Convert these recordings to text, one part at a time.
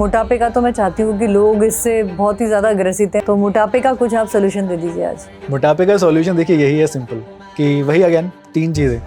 मोटापे का तो मैं चाहती हूँ कि लोग इससे बहुत ही ज़्यादा ग्रसित हैं, तो मोटापे का कुछ आप सोल्यूशन दे दीजिए आज। मोटापे का सॉल्यूशन देखिए यही है, सिंपल, कि वही अगेन 3 चीज़ें।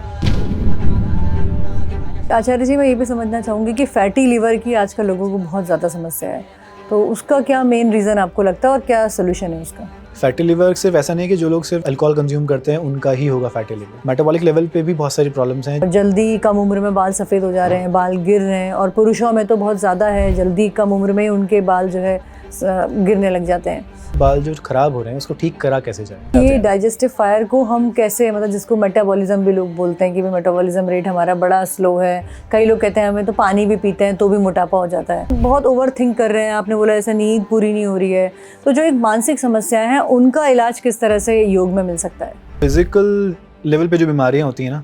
आचार्य जी, मैं ये भी समझना चाहूँगी कि फैटी लीवर की आजकल लोगों को बहुत ज़्यादा समस्या है, तो उसका क्या मेन रीज़न आपको लगता है और क्या सोल्यूशन है उसका? फैटी लिवर सिर्फ ऐसा नहीं है कि जो लोग सिर्फ अल्कोहल कंज्यूम करते हैं उनका ही होगा फैटी लिवर। मेटाबॉलिक लेवल पे भी बहुत सारी प्रॉब्लम्स हैं। जल्दी कम उम्र में बाल सफ़ेद हो जा रहे हैं, बाल गिर रहे हैं, और पुरुषों में तो बहुत ज़्यादा है, जल्दी कम उम्र में ही उनके बाल जो है गिरने लग जाते हैं। बाल जो खराब हो रहे हैं उसको ठीक करा कैसे जाए? ये डाइजेस्टिव फायर को हम कैसे, मतलब जिसको मेटाबॉलिज्म भी लोग बोलते हैं कि भाई मेटाबॉलिज्म रेट हमारा बड़ा स्लो है, कई लोग कहते हैं हमें तो पानी भी पीते हैं तो भी मोटापा हो जाता है, बहुत ओवर थिंक कर रहे हैं, आपने बोला ऐसा नींद पूरी नहीं हो रही है, तो जो एक मानसिक समस्या है उनका इलाज किस तरह से योग में मिल सकता है? फिजिकल लेवल पे जो बीमारियां होती हैं ना,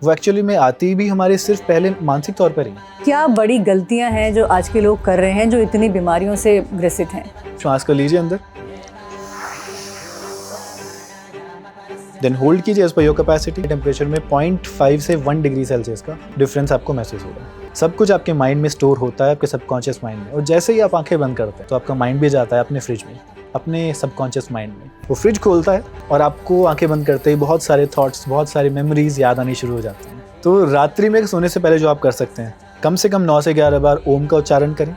वो एक्चुअली में आती भी हमारे सिर्फ पहले मानसिक तौर पर ही। क्या बड़ी गलतियां हैं जो आज के लोग कर रहे हैं जो इतनी बीमारियों से ग्रसित हैं? श्वास कर लीजिए अंदर, देन होल्ड कीजिए as per your capacity. Temperature में 0.5 से 1 डिग्री सेल्सियस का डिफरेंस आपको महसूस होगा। सब कुछ आपके माइंड में स्टोर होता है, आपके सबकॉन्शियस माइंड में, और जैसे ही आप आंखें बंद करते हैं तो आपका माइंड भी जाता है अपने फ्रिज में, अपने सबकॉन्शियस माइंड में। वो फ्रिज खोलता है और आपको आंखें बंद करते ही बहुत सारे थॉट्स, बहुत सारी मेमोरीज याद आनी शुरू हो जाती हैं। तो रात्रि में सोने से पहले जो आप कर सकते हैं, कम से कम 9 से 11 बार ओम का उच्चारण करें।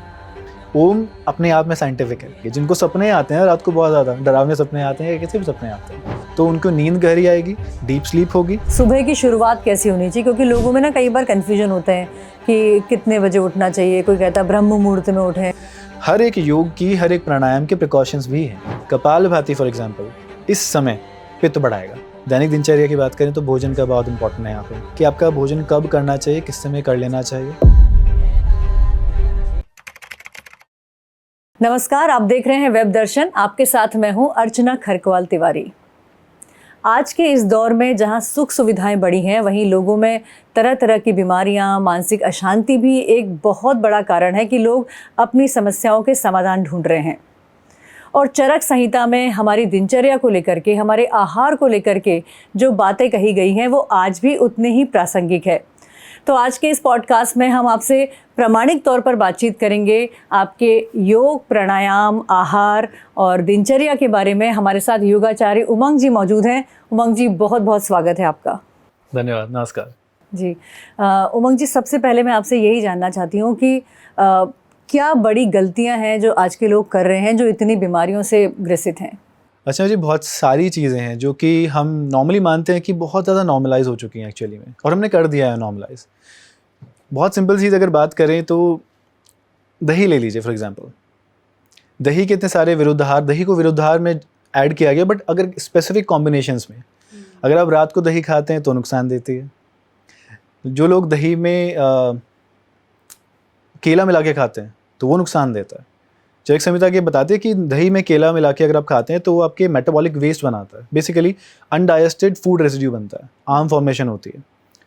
ओम अपने आप में साइंटिफिक है। जिनको सपने आते हैं रात को, बहुत ज़्यादा डरावने सपने आते हैं या किसी भी सपने आते हैं, तो उनको नींद गहरी आएगी, डीप स्लीप होगी। सुबह की शुरुआत कैसी होनी चाहिए? क्योंकि लोगों में ना कई बार कन्फ्यूजन होता है कि कितने बजे उठना चाहिए, कोई कहता है ब्रह्म मुहूर्त में उठें। हर एक योग की, हर एक प्राणायाम के प्रिकॉशंस भी हैं। कपालभाति फॉर एग्जांपल इस समय पित्त बढ़ाएगा। दैनिक दिनचर्या की बात करें तो भोजन का बहुत इंपॉर्टेंट है यहाँ पे, कि आपका भोजन कब करना चाहिए, किस समय कर लेना चाहिए। नमस्कार, आप देख रहे हैं वेब दर्शन। आपके साथ मैं हूं अर्चना खरकवाल तिवारी। आज के इस दौर में जहां सुख सुविधाएं बढ़ी हैं, वहीं लोगों में तरह तरह की बीमारियां, मानसिक अशांति भी एक बहुत बड़ा कारण है कि लोग अपनी समस्याओं के समाधान ढूंढ रहे हैं। और चरक संहिता में हमारी दिनचर्या को लेकर के, हमारे आहार को लेकर के जो बातें कही गई हैं वो आज भी उतने ही प्रासंगिक है। तो आज के इस पॉडकास्ट में हम आपसे प्रामाणिक तौर पर बातचीत करेंगे आपके योग, प्राणायाम, आहार और दिनचर्या के बारे में। हमारे साथ योगाचार्य उमंग जी मौजूद हैं। उमंग जी, बहुत बहुत स्वागत है आपका। धन्यवाद, नमस्कार जी। उमंग जी, सबसे पहले मैं आपसे यही जानना चाहती हूँ कि क्या बड़ी गलतियाँ हैं जो आज के लोग कर रहे हैं जो इतनी बीमारियों से ग्रसित हैं? अच्छा जी, बहुत सारी चीज़ें हैं जो कि हम नॉर्मली मानते हैं कि बहुत ज़्यादा नॉर्मलाइज हो चुकी हैं एक्चुअली में, और हमने कर दिया है नॉर्मलाइज। बहुत सिंपल चीज़ अगर बात करें तो दही ले लीजिए फॉर एग्जांपल। दही के इतने सारे विरुद्धाहार, दही को विरुद्धाहार में ऐड किया गया, बट अगर स्पेसिफिक कॉम्बिनेशंस में अगर आप रात को दही खाते हैं तो नुकसान देती है। जो लोग दही में केला मिला के खाते हैं तो वो नुकसान देता है। चरक संहिता के बताते हैं कि दही में केला मिला के अगर आप खाते हैं तो वो आपके मेटाबॉलिक वेस्ट बनाता है। बेसिकली अनडाइजेस्टेड फूड रेसिड्यू बनता है, आर्म फॉर्मेशन होती है,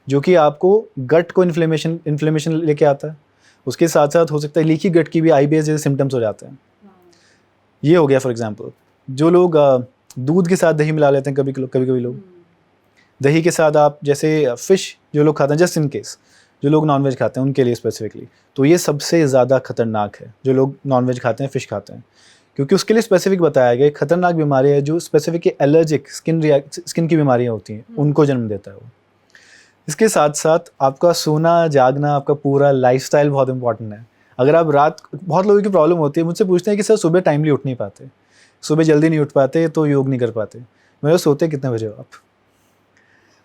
जो कि आपको गट को इन्फ्लेमेशन लेके आता है। उसके साथ साथ हो सकता है लीकी गट की भी IBS जैसे सिम्टम्स हो जाते हैं। ये हो गया फॉर एग्जांपल। जो लोग दूध के साथ दही मिला लेते हैं, कभी कभी लोग दही के साथ, आप जैसे फिश जो लोग खाते हैं, जस्ट इन केस जो लोग नॉनवेज खाते हैं उनके लिए स्पेसिफिकली, तो ये सबसे ज़्यादा खतरनाक है। जो लोग नॉनवेज खाते हैं, फिश खाते हैं, क्योंकि उसके लिए स्पेसिफिक बताया गया खतरनाक बीमारी है जो स्पेसिफिक एलर्जिक स्किन की बीमारियाँ होती हैं, उनको जन्म देता है वो। इसके साथ साथ आपका सोना जागना, आपका पूरा लाइफस्टाइल बहुत इंपॉर्टेंट है। अगर आप बहुत लोगों की प्रॉब्लम होती है, मुझसे पूछते हैं कि सर सुबह टाइमली उठ नहीं पाते, सुबह जल्दी नहीं उठ पाते तो योग नहीं कर पाते। मेरे सोते कितने बजे हो आप?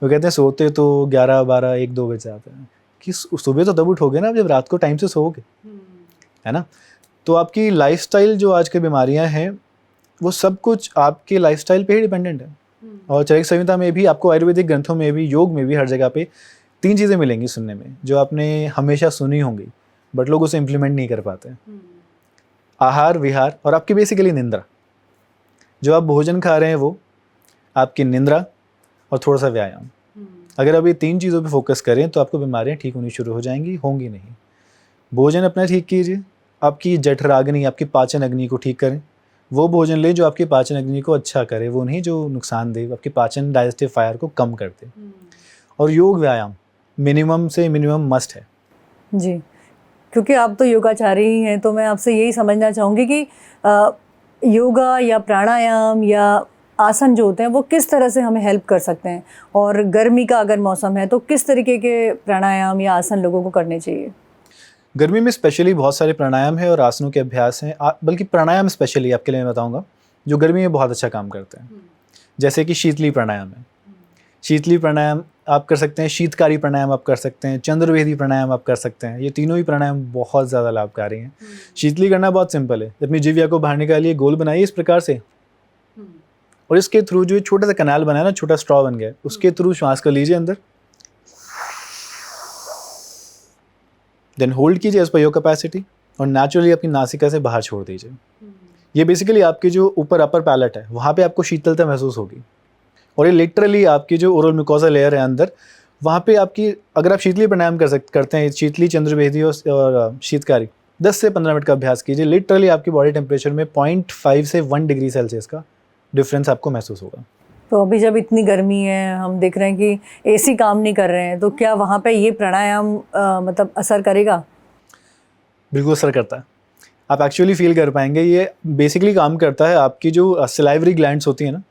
वो कहते हैं सोते तो 11, 12, 1, 2 बजे आते हैं। कि सुबह तो तब उठोगे ना जब रात को टाइम से सोओगे, है ना? तो आपकी लाइफस्टाइल, जो आज की बीमारियां हैं, वो सब कुछ आपके लाइफस्टाइल पे ही डिपेंडेंट है। और चरक संहिता में भी, आपको आयुर्वेदिक ग्रंथों में भी, योग में भी, हर जगह पे 3 चीज़ें मिलेंगी सुनने में जो आपने हमेशा सुनी होंगी, बट लोग उसे इम्प्लीमेंट नहीं कर पाते। आहार विहार और आपकी बेसिकली निंद्रा। जो आप भोजन खा रहे हैं वो आपकी निंद्रा और थोड़ा सा व्यायाम। अगर आप ये 3 चीज़ों पे फोकस करें तो आपको बीमारियां ठीक होनी शुरू हो जाएंगी, होंगी नहीं। भोजन अपना ठीक कीजिए, आपकी जठराग्नि, आपकी पाचन अग्नि को ठीक करें। वो भोजन लें जो आपकी पाचन अग्नि को अच्छा करे, वो नहीं जो नुकसान दे, आपकी पाचन डाइजेस्टिव फायर को कम कर दे। और योग व्यायाम मिनिमम से मिनिमम मस्ट है। जी। क्योंकि आप तो योगाचार्य ही हैं, तो मैं आपसे यही समझना चाहूँगी कि योगा या प्राणायाम या आसन जो होते हैं वो किस तरह से हमें हेल्प कर सकते हैं, और गर्मी का अगर मौसम है तो किस तरीके के प्राणायाम या आसन लोगों को करने चाहिए? गर्मी में स्पेशली बहुत सारे प्राणायाम है और आसनों के अभ्यास हैं, बल्कि प्राणायाम स्पेशली आपके लिए मैं बताऊंगा जो गर्मी में बहुत अच्छा काम करते हैं। जैसे कि शीतली प्राणायाम है। शीतली प्राणायाम आप कर सकते हैं, शीतकारी प्राणायाम आप कर सकते हैं, चंद्रवेदी प्राणायाम आप कर सकते हैं। ये तीनों ही प्राणायाम बहुत ज़्यादा लाभकारी हैं। शीतली करना बहुत सिंपल है। अपनी जीविया को बाहर निकालिए, गोल बनाइए इस प्रकार से, और इसके थ्रू जो छोटा सा कनाल बना है ना, छोटा स्ट्रॉ बन गया, उसके थ्रू श्वास कर लीजिए अंदर, देन होल्ड कीजिए एज पर योर कैपेसिटी, और नेचुरली अपनी नासिका से बाहर छोड़ दीजिए। ये बेसिकली आपकी जो ऊपर अपर पैलेट है वहाँ पे आपको शीतलता महसूस होगी, और ये लिटरली आपकी जो ओरल म्यूकोसा लेयर है अंदर, वहाँ पे आपकी, अगर आप शीतली प्राणायाम करते हैं, शीतली, चंद्रवेदी और शीतकारी, 10 से 15 मिनट का अभ्यास कीजिए, लिटरली आपकी बॉडी टेम्परेचर में 0.5 से 1 डिग्री सेल्सियस का डिफरेंस आपको महसूस होगा। तो अभी जब इतनी गर्मी है, हम देख रहे हैं कि एसी काम नहीं कर रहे हैं, तो क्या वहाँ पे ये प्राणायाम मतलब असर करेगा? बिल्कुल असर करता है, आप एक्चुअली फील कर पाएंगे। ये बेसिकली काम करता है, आपकी जो सलाइवरी ग्लैंड्स होती है ना,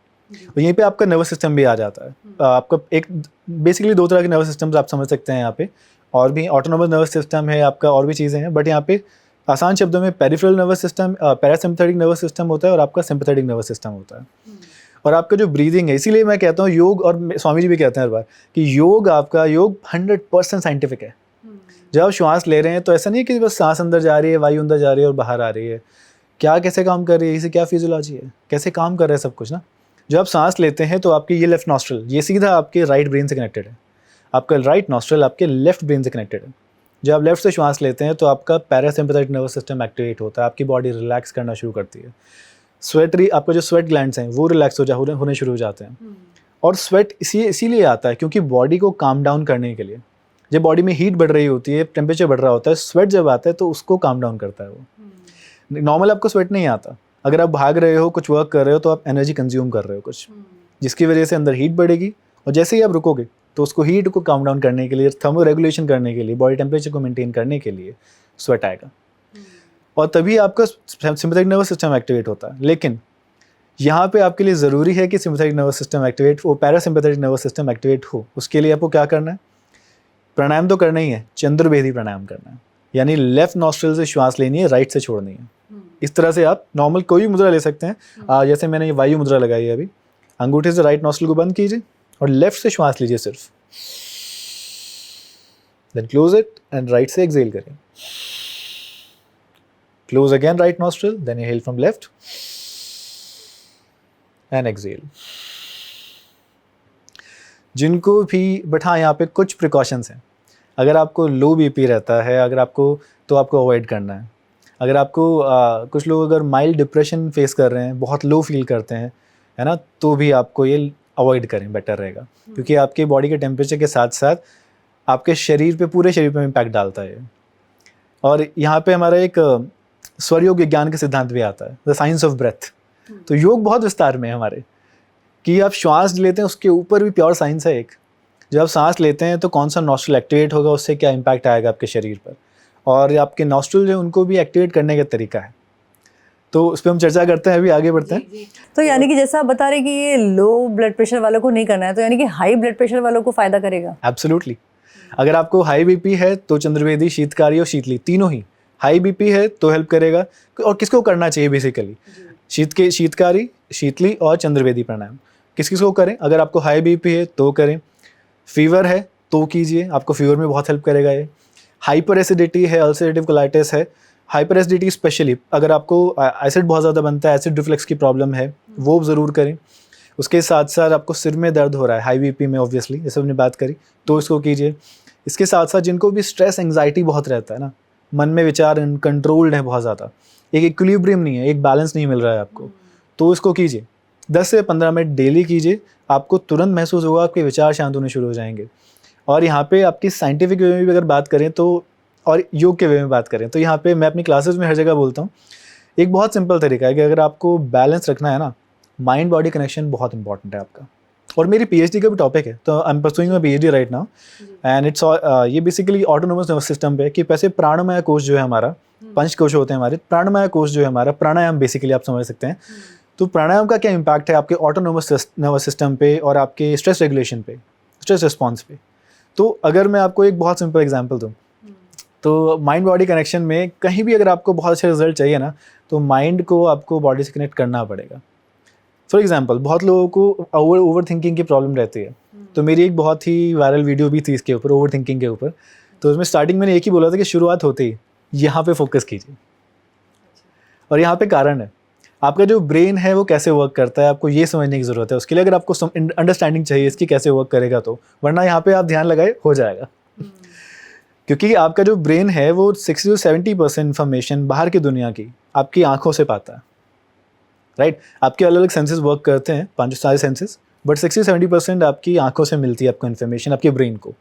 यहीं पे आपका नर्वस सिस्टम भी आ जाता है। आपका एक बेसिकली 2 तरह के नर्वस सिस्टम्स आप समझ सकते हैं यहाँ पे, और भी ऑटोनोमस नर्वस सिस्टम है आपका, और भी चीज़ें हैं, बट यहाँ पे आसान शब्दों में peripheral nervous system, parasympathetic nervous system होता है, और आपका सिम्पैथेटिक नर्वस सिस्टम होता है। और आपका जो ब्रीदिंग है, इसीलिए मैं कहता हूँ योग, और स्वामी जी भी कहते हैं हर बार कि योग 100% साइंटिफिक है। जब आप श्वास ले रहे हैं तो ऐसा नहीं है कि बस सांस अंदर जा रही है, वायु अंदर जा रही है और बाहर आ रही है। क्या कैसे काम कर रही है, इसे क्या फिजियोलॉजी है, कैसे काम कर रहा है सब कुछ ना। जब आप सांस लेते हैं तो आपकी ये लेफ्ट नॉस्ट्रल, ये सीधा आपके राइट ब्रेन से कनेक्टेड है। आपका राइट नॉस्ट्रल आपके लेफ्ट ब्रेन से कनेक्टेड है। जब आप लेफ्ट से श्वास लेते हैं तो आपका पैरासिम्पैथेटिक नर्वस सिस्टम एक्टिवेट होता है, आपकी बॉडी रिलैक्स करना शुरू करती है। स्वेटरी, आपका जो स्वेट ग्लैंड्स हैं वो रिलैक्स होने शुरू हो जाते हैं। और स्वेट इसीलिए आता है क्योंकि बॉडी को काम डाउन करने के लिए, जब बॉडी में हीट बढ़ रही होती है, टेम्परेचर बढ़ रहा होता है, स्वेट जब आता है तो उसको काम डाउन करता है वो। नॉर्मल आपको स्वेट नहीं आता। अगर आप भाग रहे हो, कुछ वर्क कर रहे हो, तो आप एनर्जी कंज्यूम कर रहे हो कुछ, जिसकी वजह से अंदर हीट बढ़ेगी, और जैसे ही आप रुकोगे तो उसको हीट को काम डाउन करने के लिए, थर्मो रेगुलेशन करने के लिए, बॉडी टेम्परेचर को मेंटेन करने के लिए स्वेट आएगा, और तभी आपका सिम्पैथेटिक नर्वस सिस्टम एक्टिवेट होता है। लेकिन यहाँ पे आपके लिए ज़रूरी है कि सिम्पैथेटिक नर्वस सिस्टम एक्टिवेट हो, पैरासिम्पैथेटिक नर्वस सिस्टम एक्टिवेट हो। उसके लिए आपको क्या करना है? प्राणायाम तो करना ही है, चंद्रवेदी प्राणायाम करना है, यानी लेफ्ट नॉस्ट्रल से श्वास लेनी है, राइट से छोड़नी है। इस तरह से आप नॉर्मल कोई भी मुद्रा ले सकते हैं। जैसे मैंने ये वायु मुद्रा लगाई है अभी, अंगूठे से राइट नॉस्ट्रल को बंद कीजिए और लेफ्ट से श्वास लीजिए सिर्फ, then close it and right से एक्सहेल करें। Close again right nostril, then inhale from left and exhale. जिनको भी, बट हाँ यहाँ पे कुछ प्रिकॉशंस हैं। अगर आपको लो बीपी रहता है, अगर आपको, तो आपको अवॉइड करना है। अगर आपको कुछ लोग अगर माइल्ड डिप्रेशन फेस कर रहे हैं, बहुत लो फील करते हैं, है ना, तो भी आपको ये अवॉइड करें, बेटर रहेगा, क्योंकि आपके बॉडी के टेम्परेचर के साथ साथ आपके शरीर पे, पूरे शरीर पे इम्पैक्ट डालता है। और यहाँ पे हमारा एक स्वरयोग विज्ञान का सिद्धांत भी आता है, द साइंस ऑफ ब्रेथ। तो योग बहुत विस्तार में है हमारे, कि आप श्वास लेते हैं उसके ऊपर भी प्योर साइंस है एक। जब आप सांस लेते हैं तो कौन सा नॉस्ट्रल एक्टिवेट होगा, उससे क्या इम्पैक्ट आएगा आपके शरीर पर, और आपके नॉस्ट्रल जो उनको भी एक्टिवेट करने का तरीका है। तो उस पर हम चर्चा करते हैं, अभी आगे बढ़ते हैं। तो यानी कि जैसा आप बता रहे कि ये लो ब्लड प्रेशर वालों को नहीं करना है, तो यानी कि हाई ब्लड प्रेशर वालों को फ़ायदा करेगा? एब्सोल्युटली। अगर आपको हाई बीपी है तो चंद्रवेदी, शीतकारी और शीतली तीनों ही। हाई बीपी है तो हेल्प करेगा, और किसको करना चाहिए बेसिकली? शीतकारी, शीतली और चंद्रवेदी प्राणायाम किसको करें? अगर आपको हाई बीपी है तो करें, फीवर है तो कीजिए, आपको फीवर में बहुत हेल्प करेगा ये। हाइपर एसिडिटी है, अल्सरेटिव कोलाइटिस है, हाइपर एसिडिटी स्पेशली अगर आपको एसिड बहुत ज़्यादा बनता है, एसिड रिफ्लक्स की प्रॉब्लम है, वो ज़रूर करें। उसके साथ साथ आपको सिर में दर्द हो रहा है हाई बीपी में, ऑब्वियसली जैसे हमने बात करी, तो इसको कीजिए। इसके साथ साथ जिनको भी स्ट्रेस एंग्जाइटी बहुत रहता है ना, मन में विचार कंट्रोल्ड है बहुत ज़्यादा, एक इक्विलिब्रियम नहीं है, एक बैलेंस नहीं मिल रहा है आपको, तो इसको कीजिए। 10 से 15 मिनट डेली कीजिए, आपको तुरंत महसूस होगा आपके विचार शांत होने शुरू हो जाएंगे। और यहाँ पे आपकी साइंटिफिक वे में भी अगर बात करें तो, और योग के वे में बात करें तो, यहाँ पे मैं अपनी क्लासेस में हर जगह बोलता हूँ, एक बहुत सिंपल तरीका है कि अगर आपको बैलेंस रखना है ना, माइंड बॉडी कनेक्शन बहुत इंपॉर्टेंट है आपका। और मेरी पीएचडी का भी टॉपिक है, तो I am pursuing my PhD right now and it's ये बेसिकली ऑटोनोमस नर्वस सिस्टम पे कि वैसे प्राणमय कोश जो है हमारा, पंच कोश होते हैं हमारे, प्राणमय कोश जो है हमारा, प्राणायाम बेसिकली आप समझ सकते हैं। तो प्राणायाम का क्या इम्पैक्ट है आपके ऑटोनोमस नर्वस सिस्टम पे और आपके स्ट्रेस रेगुलेशन पे, स्ट्रेस रिस्पॉन्स पे। तो अगर मैं आपको एक बहुत सिंपल एग्जांपल दूं, तो माइंड बॉडी कनेक्शन में कहीं भी अगर आपको बहुत अच्छे रिजल्ट चाहिए ना, तो माइंड को आपको बॉडी से कनेक्ट करना पड़ेगा। फॉर एग्जांपल, बहुत लोगों को ओवर थिंकिंग की प्रॉब्लम रहती है, तो मेरी एक बहुत ही वायरल वीडियो भी थी इसके ऊपर, ओवर थिंकिंग के ऊपर। तो उसमें स्टार्टिंग मैंने एक ही बोला था कि शुरुआत होते ही यहाँ पे फोकस कीजिए। और यहाँ पे कारण है, आपका जो ब्रेन है वो कैसे वर्क करता है, आपको ये समझने की ज़रूरत है। उसके लिए अगर आपको अंडरस्टैंडिंग चाहिए इसकी कैसे वर्क करेगा, तो वरना यहाँ पे आप ध्यान लगाए हो जाएगा। क्योंकि आपका जो ब्रेन है वो 60 से 70% इन्फॉर्मेशन बाहर की दुनिया की आपकी आंखों से पाता है, राइट। आपके अलग अलग सेंसेस वर्क करते हैं, 5 सारे सेंसेस, बट 60 से 70% आपकी आंखों से मिलती है आपको इन्फॉर्मेशन, आपके ब्रेन को।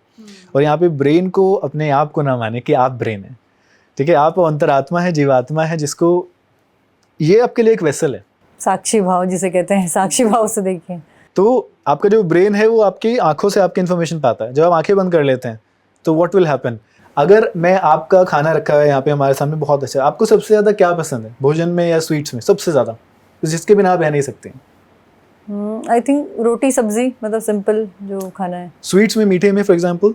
और यहाँ पे ब्रेन को अपने आप को ना माने कि आप ब्रेन है, ठीक है। आप अंतरात्मा है, जीवात्मा है, जिसको ये आपके लिए एक वेसल है, साक्षी भाव जिसे कहते हैं, साक्षी भाव से देखिए। तो आपका जो ब्रेन है वो आपकी आंखों से आपकी इन्फॉर्मेशन पाता है। जब आप आंखें बंद कर लेते हैं तो व्हाट विल हैपन, अगर मैं आपका खाना रखा है यहाँ पे हमारे सामने बहुत अच्छा, आपको सबसे ज़्यादा क्या पसंद है भोजन में या स्वीट्स में, सबसे ज़्यादा जिसके बिना आप रह नहीं सकते? आई थिंक रोटी सब्जी, मतलब सिंपल जो खाना है। स्वीट्स में, मीठे में फॉर एग्जांपल?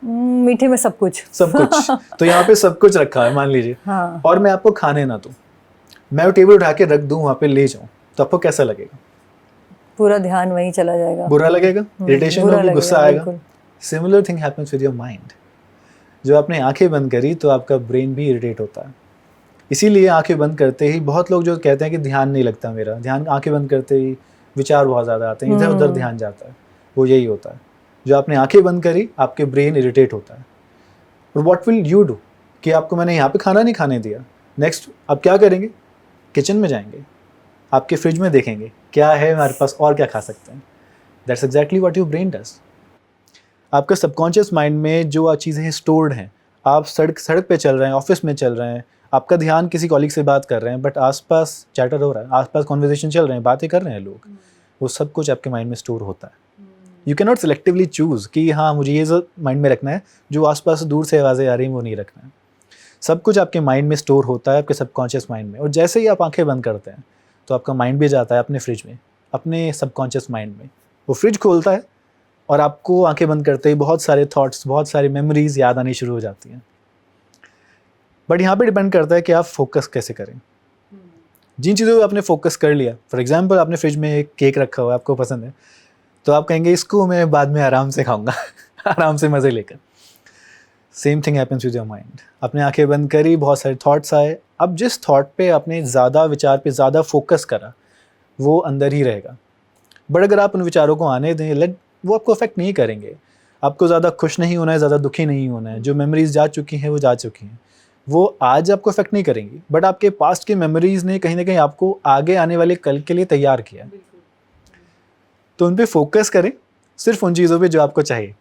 मीठे में सब कुछ। सब कुछ। तो यहाँ पे सब कुछ रखा है मान लीजिए, हाँ। और मैं आपको खाने ना दूँ, मैं वो टेबल उठा के रख दूँ वहाँ पे ले जाऊँ, तो आपको कैसा लगेगा? पूरा ध्यान वहीं चला जाएगा, बुरा लगेगा, इरिटेशन होगी, गुस्सा आएगा। Similar thing happens with your mind. जो आपने आंखें बंद करी तो आपका ब्रेन भी इरिटेट होता है। इसीलिए आंखें बंद करते ही बहुत लोग जो कहते हैं कि ध्यान नहीं लगता मेरा, ध्यान, आंखें बंद करते ही विचार बहुत ज़्यादा आते हैं, इधर उधर ध्यान जाता है, वो यही होता है। जो आपने आंखें बंद करी, आपके ब्रेन इरिटेट होता है। और व्हाट विल यू डू, कि आपको मैंने यहाँ पे खाना नहीं खाने दिया, नेक्स्ट आप क्या करेंगे? किचन में जाएंगे, आपके फ्रिज में देखेंगे क्या है हमारे पास और क्या खा सकते हैं। That's exactly what your brain does. आपका सबकॉन्शियस माइंड में जो चीज़ें स्टोर्ड हैं, आप सड़क पे चल रहे हैं, ऑफिस में चल रहे हैं, आपका ध्यान किसी कॉलीग से बात कर रहे हैं, बट आसपास चैटर हो रहा है, आसपास कॉन्वर्सेशन चल रहे हैं, बातें कर रहे हैं लोग, वो सब कुछ आपके माइंड में स्टोर होता है। You can not selectively choose कि हाँ मुझे ये जो माइंड में रखना है, जो आसपास दूर से आवाज़ें आ रही हैं वो नहीं रखना है। सब कुछ आपके माइंड में स्टोर होता है, आपके सबकॉन्शियस माइंड में। और जैसे ही आप आंखें बंद करते हैं तो आपका माइंड भी जाता है अपने फ्रिज में, अपने सबकॉन्शियस माइंड में। वो फ्रिज खोलता है और आपको आंखें बंद करते ही बहुत सारे थॉट्स, बहुत सारी मेमोरीज याद आनी शुरू हो जाती हैं। बट यहाँ पे डिपेंड करता है कि आप फोकस कैसे करें। जिन चीज़ों पर आपने फोकस कर लिया, फॉर एग्जांपल आपने फ्रिज में एक केक रखा हुआ है, आपको पसंद है, तो आप कहेंगे इसको मैं बाद में आराम से खाऊंगा आराम से मज़े लेकर। Same thing happens with your mind. आपने आंखें बंद करी, बहुत सारे थॉट्स आए, अब जिस थॉट पे आपने ज़्यादा विचार पे ज़्यादा फोकस करा वो अंदर ही रहेगा। बट अगर आप उन विचारों को आने दें, वो आपको अफेक्ट नहीं करेंगे। आपको ज़्यादा खुश नहीं होना है, ज़्यादा दुखी नहीं होना है। जो मेमोरीज जा चुकी हैं वो जा चुकी हैं, वो आज आपको अफेक्ट नहीं करेंगी, बट आपके पास्ट की मेमोरीज़ ने कहीं ना कहीं आपको आगे आने वाले कल के लिए तैयार किया। तो उन पे फोकस करें, सिर्फ उन चीज़ों पे जो आपको चाहिए।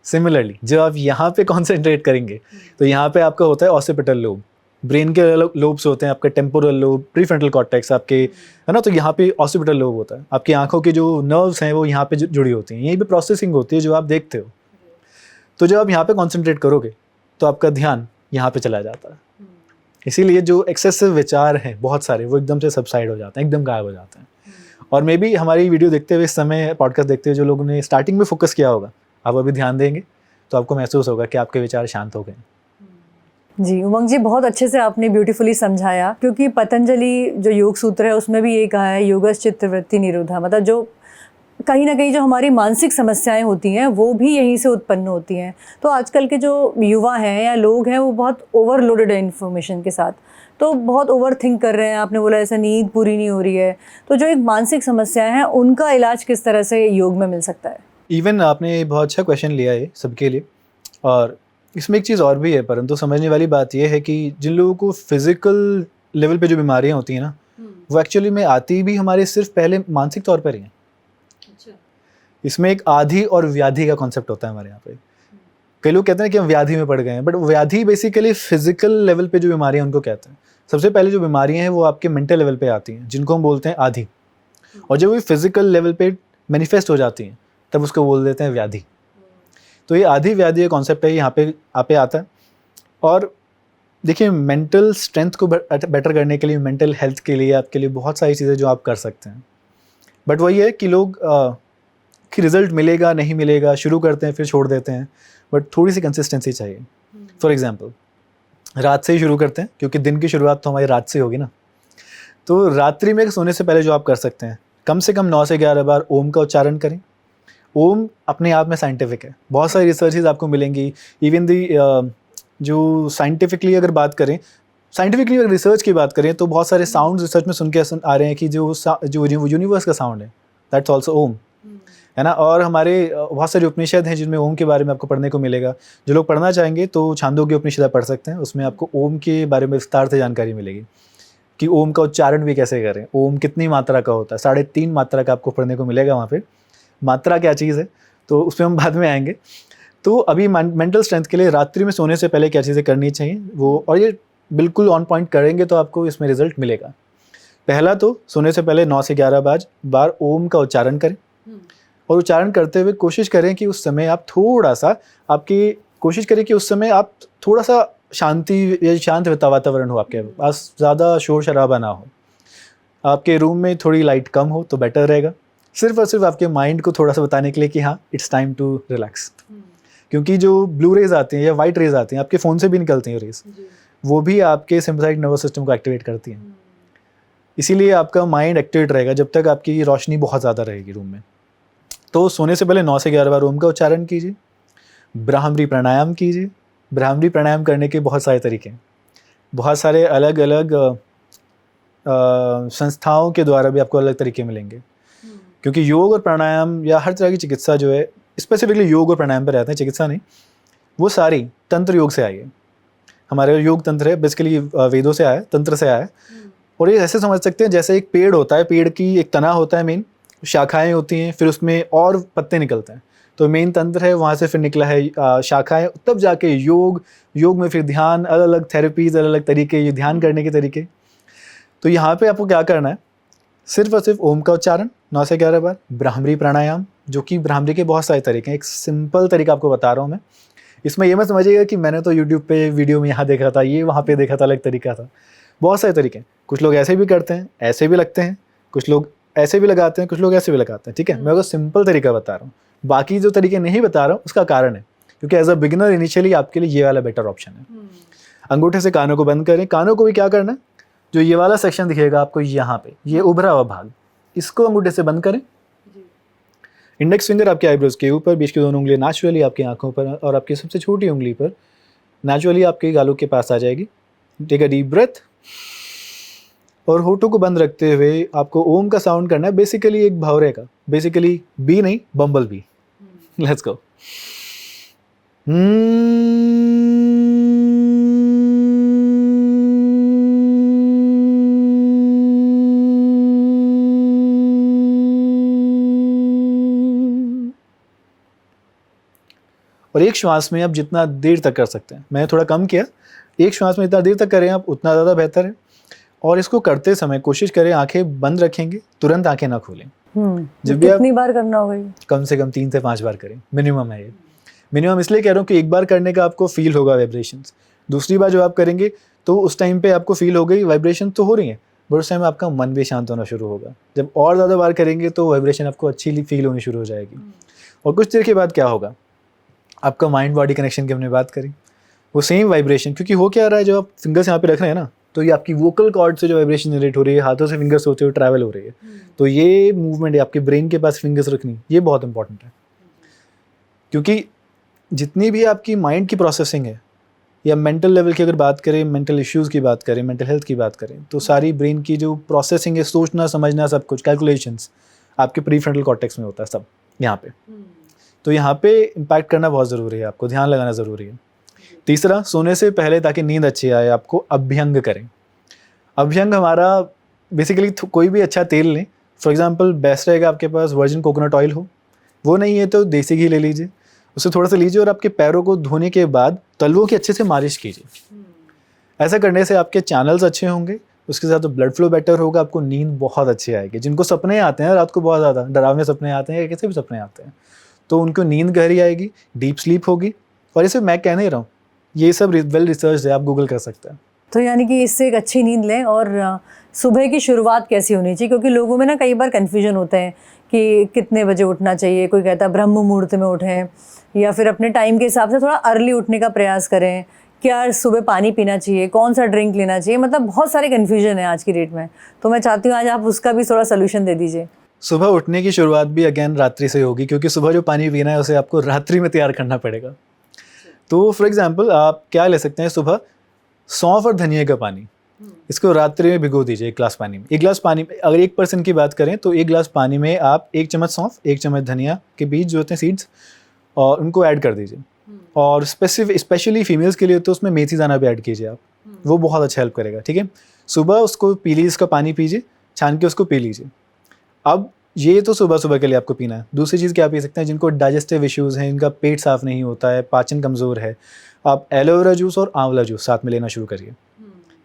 सिमिलरली जब आप यहाँ पे कॉन्सेंट्रेट करेंगे तो यहाँ पे आपका होता है ऑसिपिटल लोब, ब्रेन के अलग लोब्स होते हैं, आपके टेम्पोरल लोब, प्रीफ्रंटल कॉर्टेक्स आपके, है ना। तो यहाँ पे ऑसिपिटल लोब होता है, आपकी आंखों की जो नर्व्स हैं वो यहाँ पे जुड़ी होती हैं, यहीं पे प्रोसेसिंग होती है जो आप देखते हो। तो जब आप यहाँ पे कॉन्सेंट्रेट करोगे तो आपका ध्यान यहाँ पे चला जाता है। इसीलिए जो एक्सेसिव विचार हैं बहुत सारे, वो एकदम से सबसाइड हो जाते हैं, एकदम गायब हो जाते हैं। और मे बी हमारी वीडियो देखते हुए, इस समय पॉडकास्ट देखते हुए जो लोगों ने स्टार्टिंग में फोकस किया होगा, आप अभी ध्यान देंगे तो आपको महसूस होगा कि आपके विचार शांत हो गए। जी उमंग जी, बहुत अच्छे से आपने ब्यूटीफुली समझाया। क्योंकि पतंजलि जो योग सूत्र है उसमें भी ये कहा है योगश्चित्त वृत्ति निरोधा, मतलब जो कहीं ना कहीं जो हमारी मानसिक समस्याएं होती हैं वो भी यहीं से उत्पन्न होती हैं। तो आजकल के जो युवा हैं या लोग हैं वो बहुत ओवरलोडेड है इन्फॉर्मेशन के साथ, तो बहुत ओवर थिंक कर रहे हैं। आपने बोला ऐसा नींद पूरी नहीं हो रही है, तो जो एक मानसिक समस्याएं हैं उनका इलाज किस तरह से योग में मिल सकता है? इवन आपने बहुत अच्छा क्वेश्चन लिया है सबके लिए। और इसमें एक चीज़ और भी है, परंतु समझने वाली बात यह है कि जिन लोगों को फिजिकल लेवल पे जो बीमारियां होती हैं ना, वो एक्चुअली में आती भी हमारे सिर्फ पहले मानसिक तौर पर ही हैं। इसमें एक आधि और व्याधि का कॉन्सेप्ट होता है हमारे यहाँ पे। कई लोग कहते हैं कि हम व्याधि में पड़ गए हैं, बट व्याधि बेसिकली फिजिकल लेवल पे जो बीमारियां उनको कहते हैं। सबसे पहले जो बीमारियां हैं वो आपके मेंटल लेवल पे आती हैं, जिनको हम बोलते हैं आधि। और जब वो फिजिकल लेवल पे मैनिफेस्ट हो जाती हैं, तब उसको बोल देते हैं व्याधि। तो ये आधी व्याधि का कॉन्सेप्ट है, यहाँ पे आता है। और देखिए, मेंटल स्ट्रेंथ को बेटर करने के लिए, मेंटल हेल्थ के लिए आपके लिए बहुत सारी चीज़ें जो आप कर सकते हैं। बट वही है कि लोग कि रिजल्ट मिलेगा नहीं मिलेगा, शुरू करते हैं फिर छोड़ देते हैं, बट थोड़ी सी कंसिस्टेंसी चाहिए। फॉर एग्जांपल, रात से ही शुरू करते हैं, क्योंकि दिन की शुरुआत तो हमारी रात से होगी ना। तो रात्रि में सोने से पहले जो आप कर सकते हैं, कम से कम 9 से 11 बार ओम का उच्चारण करें। ओम अपने आप में साइंटिफिक है, बहुत सारी रिसर्चेज आपको मिलेंगी। इवन दी जो साइंटिफिकली अगर बात करें, साइंटिफिकली अगर रिसर्च की बात करें, तो बहुत सारे साउंड रिसर्च में सुन के आ रहे हैं कि जो यूनिवर्स का साउंड है, दैट्स ऑल्सो ओम, है ना। और हमारे बहुत सारे उपनिषद हैं जिनमें ओम के बारे में आपको पढ़ने को मिलेगा। जो लोग पढ़ना चाहेंगे तो छांदोग्य उपनिषद पढ़ सकते हैं, उसमें आपको ओम के बारे में विस्तार से जानकारी मिलेगी कि ओम का उच्चारण भी कैसे करें, ओम कितनी मात्रा का होता है, 3.5 मात्रा का आपको पढ़ने को मिलेगा वहाँ पे। मात्रा क्या चीज़ है तो उस पर हम बाद में आएंगे। तो अभी मेंटल स्ट्रेंथ के लिए रात्रि में सोने से पहले क्या चीज़ें करनी चाहिए वो, और ये बिल्कुल ऑन पॉइंट करेंगे तो आपको इसमें रिजल्ट मिलेगा। पहला तो सोने से पहले 9 से 11 बार ओम का उच्चारण करें, और उच्चारण करते हुए कोशिश करें कि उस समय आप थोड़ा सा शांति या शांत वातावरण हो, आपके पास ज़्यादा शोर शराबा ना हो, आपके रूम में थोड़ी लाइट कम हो तो बेटर रहेगा। सिर्फ और सिर्फ आपके माइंड को थोड़ा सा बताने के लिए कि हाँ, इट्स टाइम टू रिलैक्स। क्योंकि जो ब्लू रेज आती हैं या वाइट रेज आती हैं, आपके फ़ोन से भी निकलती हैं रेज, वो भी आपके सिम्पैथेटिक नर्वस सिस्टम को एक्टिवेट करती हैं। इसीलिए आपका माइंड एक्टिवेट रहेगा जब तक आपकी रोशनी बहुत ज़्यादा रहेगी रूम में। तो सोने से पहले 9 से 11 बार ओम का उच्चारण कीजिए। ब्राह्मरी प्राणायाम कीजिए। ब्राह्मरी प्राणायाम करने के बहुत सारे तरीके हैं, बहुत सारे अलग अलग संस्थाओं के द्वारा भी आपको अलग तरीके मिलेंगे। क्योंकि योग और प्राणायाम या हर तरह की चिकित्सा जो है, स्पेसिफिकली योग और प्राणायाम पर रहते हैं, चिकित्सा नहीं, वो सारी तंत्र योग से आई है। हमारे योग तंत्र है, बेसिकली वेदों से आया है, तंत्र से आया है। और ये ऐसे समझ सकते हैं जैसे एक पेड़ होता है, पेड़ की एक तना होता है, मेन शाखाएं होती हैं, फिर उसमें और पत्ते निकलते हैं। तो मेन तंत्र है, वहाँ से फिर निकला है शाखाएं, तब जाके योग में फिर ध्यान, अलग अलग थेरेपीज, अलग अलग तरीके, ये ध्यान करने के तरीके। तो यहाँ पे आपको क्या करना है, सिर्फ और सिर्फ ओम का उच्चारण 9 से 11 बार। ब्राह्मरी प्राणायाम, जो कि ब्राह्मरी के बहुत सारे तरीके हैं, एक सिंपल तरीका आपको बता रहा हूँ मैं। इसमें ये मत समझिएगा कि मैंने तो यूट्यूब पे वीडियो में यहाँ देखा था, ये वहाँ पे देखा था, अलग तरीका था। बहुत सारे तरीके हैं, कुछ लोग ऐसे भी करते हैं, ऐसे भी लगते हैं, कुछ लोग ऐसे भी लगाते हैं, कुछ लोग ऐसे भी लगाते हैं। ठीक है, मैं आपको सिंपल तरीका बता रहा हूँ, बाकी जो तरीके नहीं बता रहा हूँ उसका कारण है क्योंकि एज अ बिगिनर इनिशियली आपके लिए ये वाला बेटर ऑप्शन है। अंगूठे से कानों को बंद करें। कानों को भी क्या करना है, जो ये वाला सेक्शन दिखेगा आपको यहाँ पे, ये उभरा हुआ भाग, इसको अंगूठे से बंद करें। इंडेक्स फिंगर आपके आईब्रोज के ऊपर, बीच की दोनों उंगलियां नेचुरली आपकी आंखों पर, और आपकी सबसे छोटी उंगली पर नेचुरली आपके गालों के पास आ जाएगी। टेक अ डीप ब्रेथ, और होठों को बंद रखते हुए आपको ओम का साउंड करना है, बेसिकली एक भंवरे का, बेसिकली बी नहीं, बम्बल बी। Let's go. और एक श्वास में आप जितना देर तक कर सकते हैं, मैंने थोड़ा कम किया, एक श्वास में जितना देर तक करें आप उतना ज़्यादा बेहतर है। और इसको करते समय कोशिश करें आंखें बंद रखेंगे, तुरंत आंखें ना खोलें। जब भी कितनी बार करना होगा? कम से कम 3 से 5 बार करें, मिनिमम है ये। मिनिमम इसलिए कह रहा हूँ कि एक बार करने का आपको फील होगा वाइब्रेशंस, दूसरी बार जो आप करेंगे तो उस टाइम पे आपको फील हो गई वाइब्रेशन तो हो रही है, बट उस टाइम आपका मन भी शांत होना शुरू होगा। जब और ज़्यादा बार करेंगे तो वाइब्रेशन आपको अच्छी फील होनी शुरू हो जाएगी। और कुछ देर के बाद क्या होगा, आपका माइंड बॉडी कनेक्शन की हमने बात करी, वो सेम वाइब्रेशन, क्योंकि हो क्या रहा है, जो आप फिंगर्स यहाँ पे रख रहे हैं ना, तो ये आपकी वोकल कॉर्ड से जो वाइब्रेशन जनरेट हो रही है, हाथों से फिंगर्स होते हुए ट्रैवल हो रही है। तो ये मूवमेंट है आपके ब्रेन के पास फिंगर्स रखनी, ये बहुत इंपॉर्टेंट है। क्योंकि जितनी भी आपकी माइंड की प्रोसेसिंग है, या मेंटल लेवल की अगर बात करें, मेंटल इश्यूज़ की बात करें, मेंटल हेल्थ की बात करें, तो सारी ब्रेन की जो प्रोसेसिंग है, सोचना समझना सब कुछ, कैलकुलेशंस, आपके प्रीफ्रंटल कॉर्टेक्स में होता है सब यहाँ पे। तो यहाँ पे इम्पैक्ट करना बहुत ज़रूरी है, आपको ध्यान लगाना ज़रूरी है। तीसरा, सोने से पहले ताकि नींद अच्छी आए, आपको अभ्यंग करें। अभ्यंग हमारा बेसिकली कोई भी अच्छा तेल लें, फॉर एग्जांपल बेस्ट रहेगा आपके पास वर्जिन कोकोनट ऑयल हो, वो नहीं है तो देसी घी ले लीजिए, उससे थोड़ा सा लीजिए और आपके पैरों को धोने के बाद तलवों की अच्छे से मालिश कीजिए। ऐसा करने से आपके चैनल्स अच्छे होंगे, उसके साथ तो ब्लड फ्लो बेटर होगा, आपको नींद बहुत अच्छी आएगी। जिनको सपने आते हैं रात को बहुत ज़्यादा डरावने सपने आते हैं या कैसे भी सपने आते हैं, तो उनको नींद गहरी आएगी, डीप स्लीप होगी। और इसे मैं कह नहीं रहा हूँ, ये सब वेल रिसर्च है, आप गूगल कर सकते हैं। तो यानी कि इससे एक अच्छी नींद लें। और सुबह की शुरुआत कैसी होनी चाहिए, क्योंकि लोगों में ना कई बार कन्फ्यूजन होता है कि कितने बजे उठना चाहिए। कोई कहता है ब्रह्म मुहूर्त में उठें, या फिर अपने टाइम के हिसाब से थोड़ा अर्ली उठने का प्रयास करें। क्या सुबह पानी पीना चाहिए, कौन सा ड्रिंक लेना चाहिए, मतलब बहुत सारे कन्फ्यूजन है आज की डेट में। तो मैं चाहती हूँ आज आप उसका भी थोड़ा सोल्यूशन दे दीजिए। सुबह उठने की शुरुआत भी अगेन रात्रि से होगी, क्योंकि सुबह जो पानी पीना है उसे आपको रात्रि में तैयार करना पड़ेगा। तो फॉर एग्जांपल आप क्या ले सकते हैं, सुबह सौंफ और धनिया का पानी, इसको रात्रि में भिगो दीजिए 1 गिलास पानी में। 1 गिलास पानी में अगर 1% की बात करें तो 1 गिलास पानी में आप 1 चम्मच सौंफ, 1 चम्मच धनिया के बीज जो होते हैं सीड्स, और उनको ऐड कर दीजिए। और स्पेशली फीमेल्स के लिए तो उसमें मेथी दाना भी ऐड कीजिए आप, वो बहुत अच्छा हेल्प करेगा। ठीक है, सुबह उसको पी लीजिए, इसका पानी पीजिए, छान के उसको पी लीजिए। अब ये तो सुबह सुबह के लिए आपको पीना है। दूसरी चीज़ क्या पी सकते हैं, जिनको डाइजेस्टिव इश्यूज़ हैं, इनका पेट साफ़ नहीं होता है, पाचन कमज़ोर है, आप एलोवेरा जूस और आंवला जूस साथ में लेना शुरू करिए।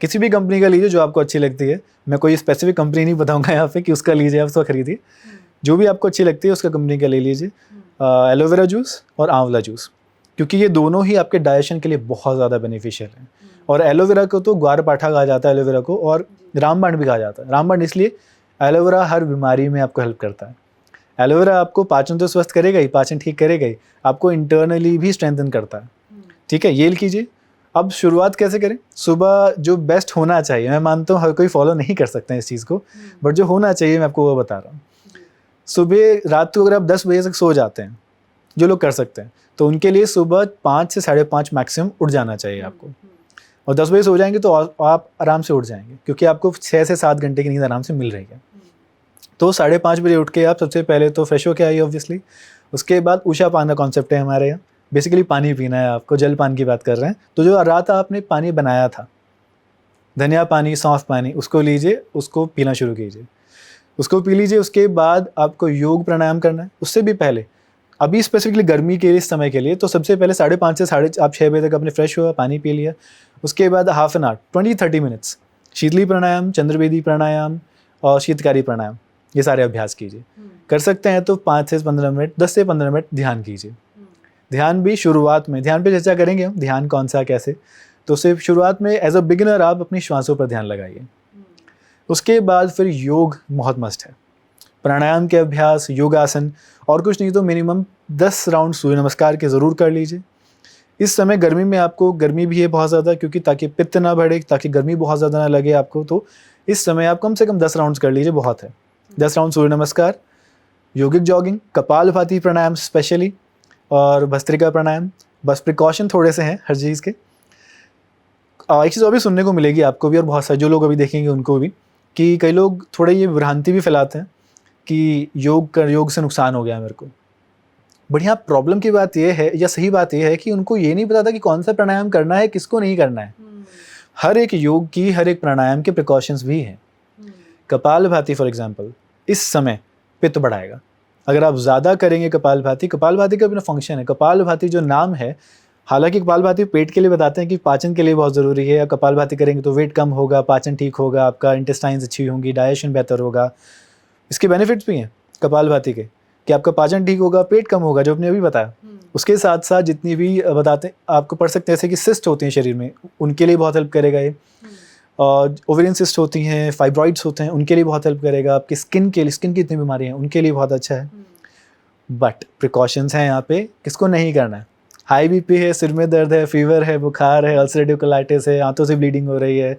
किसी भी कंपनी का लीजिए जो आपको अच्छी लगती है। मैं कोई स्पेसिफिक कंपनी नहीं बताऊंगा यहाँ पे कि उसका लीजिए, आप उसका खरीदिए। जो भी आपको अच्छी लगती है उसका कंपनी का ले लीजिए, एलोवेरा जूस और आंवला जूस, क्योंकि ये दोनों ही आपके डाइजेशन के लिए बहुत ज़्यादा बेनिफिशियल हैं। और एलोवेरा को तो ग्वारपाठा कहा जाता है एलोवेरा को, और रामबाण भी कहा जाता है। रामबाण इसलिए, एलोवेरा हर बीमारी में आपको हेल्प करता है। एलोवेरा आपको पाचन तो स्वस्थ करेगा ही, पाचन ठीक करेगा ही, आपको इंटरनली भी स्ट्रेंथन करता है। ठीक है, ये कीजिए। अब शुरुआत कैसे करें, सुबह जो बेस्ट होना चाहिए, मैं मानता हूँ हर कोई फॉलो नहीं कर सकता है इस चीज़ को, बट जो होना चाहिए मैं आपको वो बता रहा हूँ। सुबह रात को अगर आप 10 बजे तक सो जाते हैं, जो लोग कर सकते हैं, तो उनके लिए सुबह 5 से 5:30 मैक्सिमम उठ जाना चाहिए आपको। और 10 बजे सो जाएंगे तो आप आराम से उठ जाएंगे, क्योंकि आपको 6 से 7 घंटे की नींद आराम से मिल रही है। तो 5:30 बजे उठ के आप सबसे पहले तो फ्रेश होके आइए ऑब्वियसली। उसके बाद उषा पान का कॉन्सेप्ट है हमारे यहाँ, बेसिकली पानी पीना है आपको, जल पान की बात कर रहे हैं। तो जो रात आपने पानी बनाया था, धनिया पानी, सौंफ पानी, उसको लीजिए, उसको पीना शुरू कीजिए, उसको पी लीजिए। उसके बाद आपको योग प्राणायाम करना है। उससे भी पहले, अभी स्पेसिफिकली गर्मी के इस समय के लिए, तो सबसे पहले 5:30 से आप 6 बजे तक आपने फ्रेश हुआ, पानी पी लिया। उसके बाद हाफ एन आवर 20-30 मिनट्स शीतली प्राणायाम, चंद्रवेदी प्राणायाम और शीतकारी प्राणायाम, ये सारे अभ्यास कीजिए। कर सकते हैं तो 5 से 15 मिनट, 10 से 15 मिनट ध्यान कीजिए। ध्यान भी शुरुआत में, ध्यान पे चर्चा करेंगे हम, ध्यान कौन सा कैसे। तो सिर्फ शुरुआत में एज अ बिगिनर आप अपनी श्वासों पर ध्यान लगाइए। उसके बाद फिर योग बहुत मस्ट है, प्राणायाम के अभ्यास, योगासन, और कुछ नहीं तो मिनिमम 10 राउंड सूर्य नमस्कार के ज़रूर कर लीजिए। इस समय गर्मी में आपको, गर्मी भी है बहुत ज़्यादा, क्योंकि ताकि पित्त ना बढ़े, ताकि गर्मी बहुत ज़्यादा ना लगे आपको, तो इस समय आप कम से कम 10 राउंड्स कर लीजिए, बहुत है। 10 राउंड सूर्य नमस्कार, योगिक जॉगिंग, कपालभाति प्राणायाम स्पेशली, और भस्त्रिका प्राणायाम। बस प्रिकॉशन थोड़े से हैं हर चीज़ के। एक चीज़ अभी सुनने को मिलेगी आपको भी, और बहुत सारे जो लोग अभी देखेंगे उनको भी, कि कई लोग थोड़े ये भ्रांति भी फैलाते हैं कि योग से नुकसान हो गया मेरे को। बट यहाँ प्रॉब्लम की बात ये है, या सही बात ये है, कि उनको ये नहीं पता था कि कौन सा प्राणायाम करना है, किसको नहीं करना है। हर एक योग की, हर एक प्राणायाम के प्रिकॉशंस भी हैं। कपालभाति फॉर एग्जांपल इस समय पित्त बढ़ाएगा। अगर आप ज़्यादा करेंगे कपालभाति का अपना फंक्शन है। कपालभाति जो नाम है, हालांकि कपालभाति पेट के लिए बताते हैं कि पाचन के लिए बहुत ज़रूरी है। कपालभाति करेंगे तो वेट कम होगा, पाचन ठीक होगा, आपका इंटेस्टाइन्स अच्छी होंगी, डाइजेशन बेहतर होगा। इसके बेनिफिट्स भी हैं कपालभाति के, कि आपका पाचन ठीक होगा, पेट कम होगा, जो आपने अभी बताया। उसके साथ साथ जितनी भी बताते आपको पढ़ सकते हैं, जैसे कि सिस्ट होती हैं शरीर में, उनके लिए बहुत हेल्प करेगा ये। और ओवेरियन सिस्ट होती हैं, फाइब्रॉइड्स होते हैं, उनके लिए बहुत हेल्प करेगा। आपकी स्किन के लिए, स्किन की इतनी बीमारी हैं, उनके लिए बहुत अच्छा है। बट प्रिकॉशंस हैं यहाँ पे, किसको नहीं करना है। हाई बीपी है, सिर में दर्द है, फीवर है, बुखार है, अल्सरेटिव कोलाइटिस है, आंतों से ब्लीडिंग हो रही है,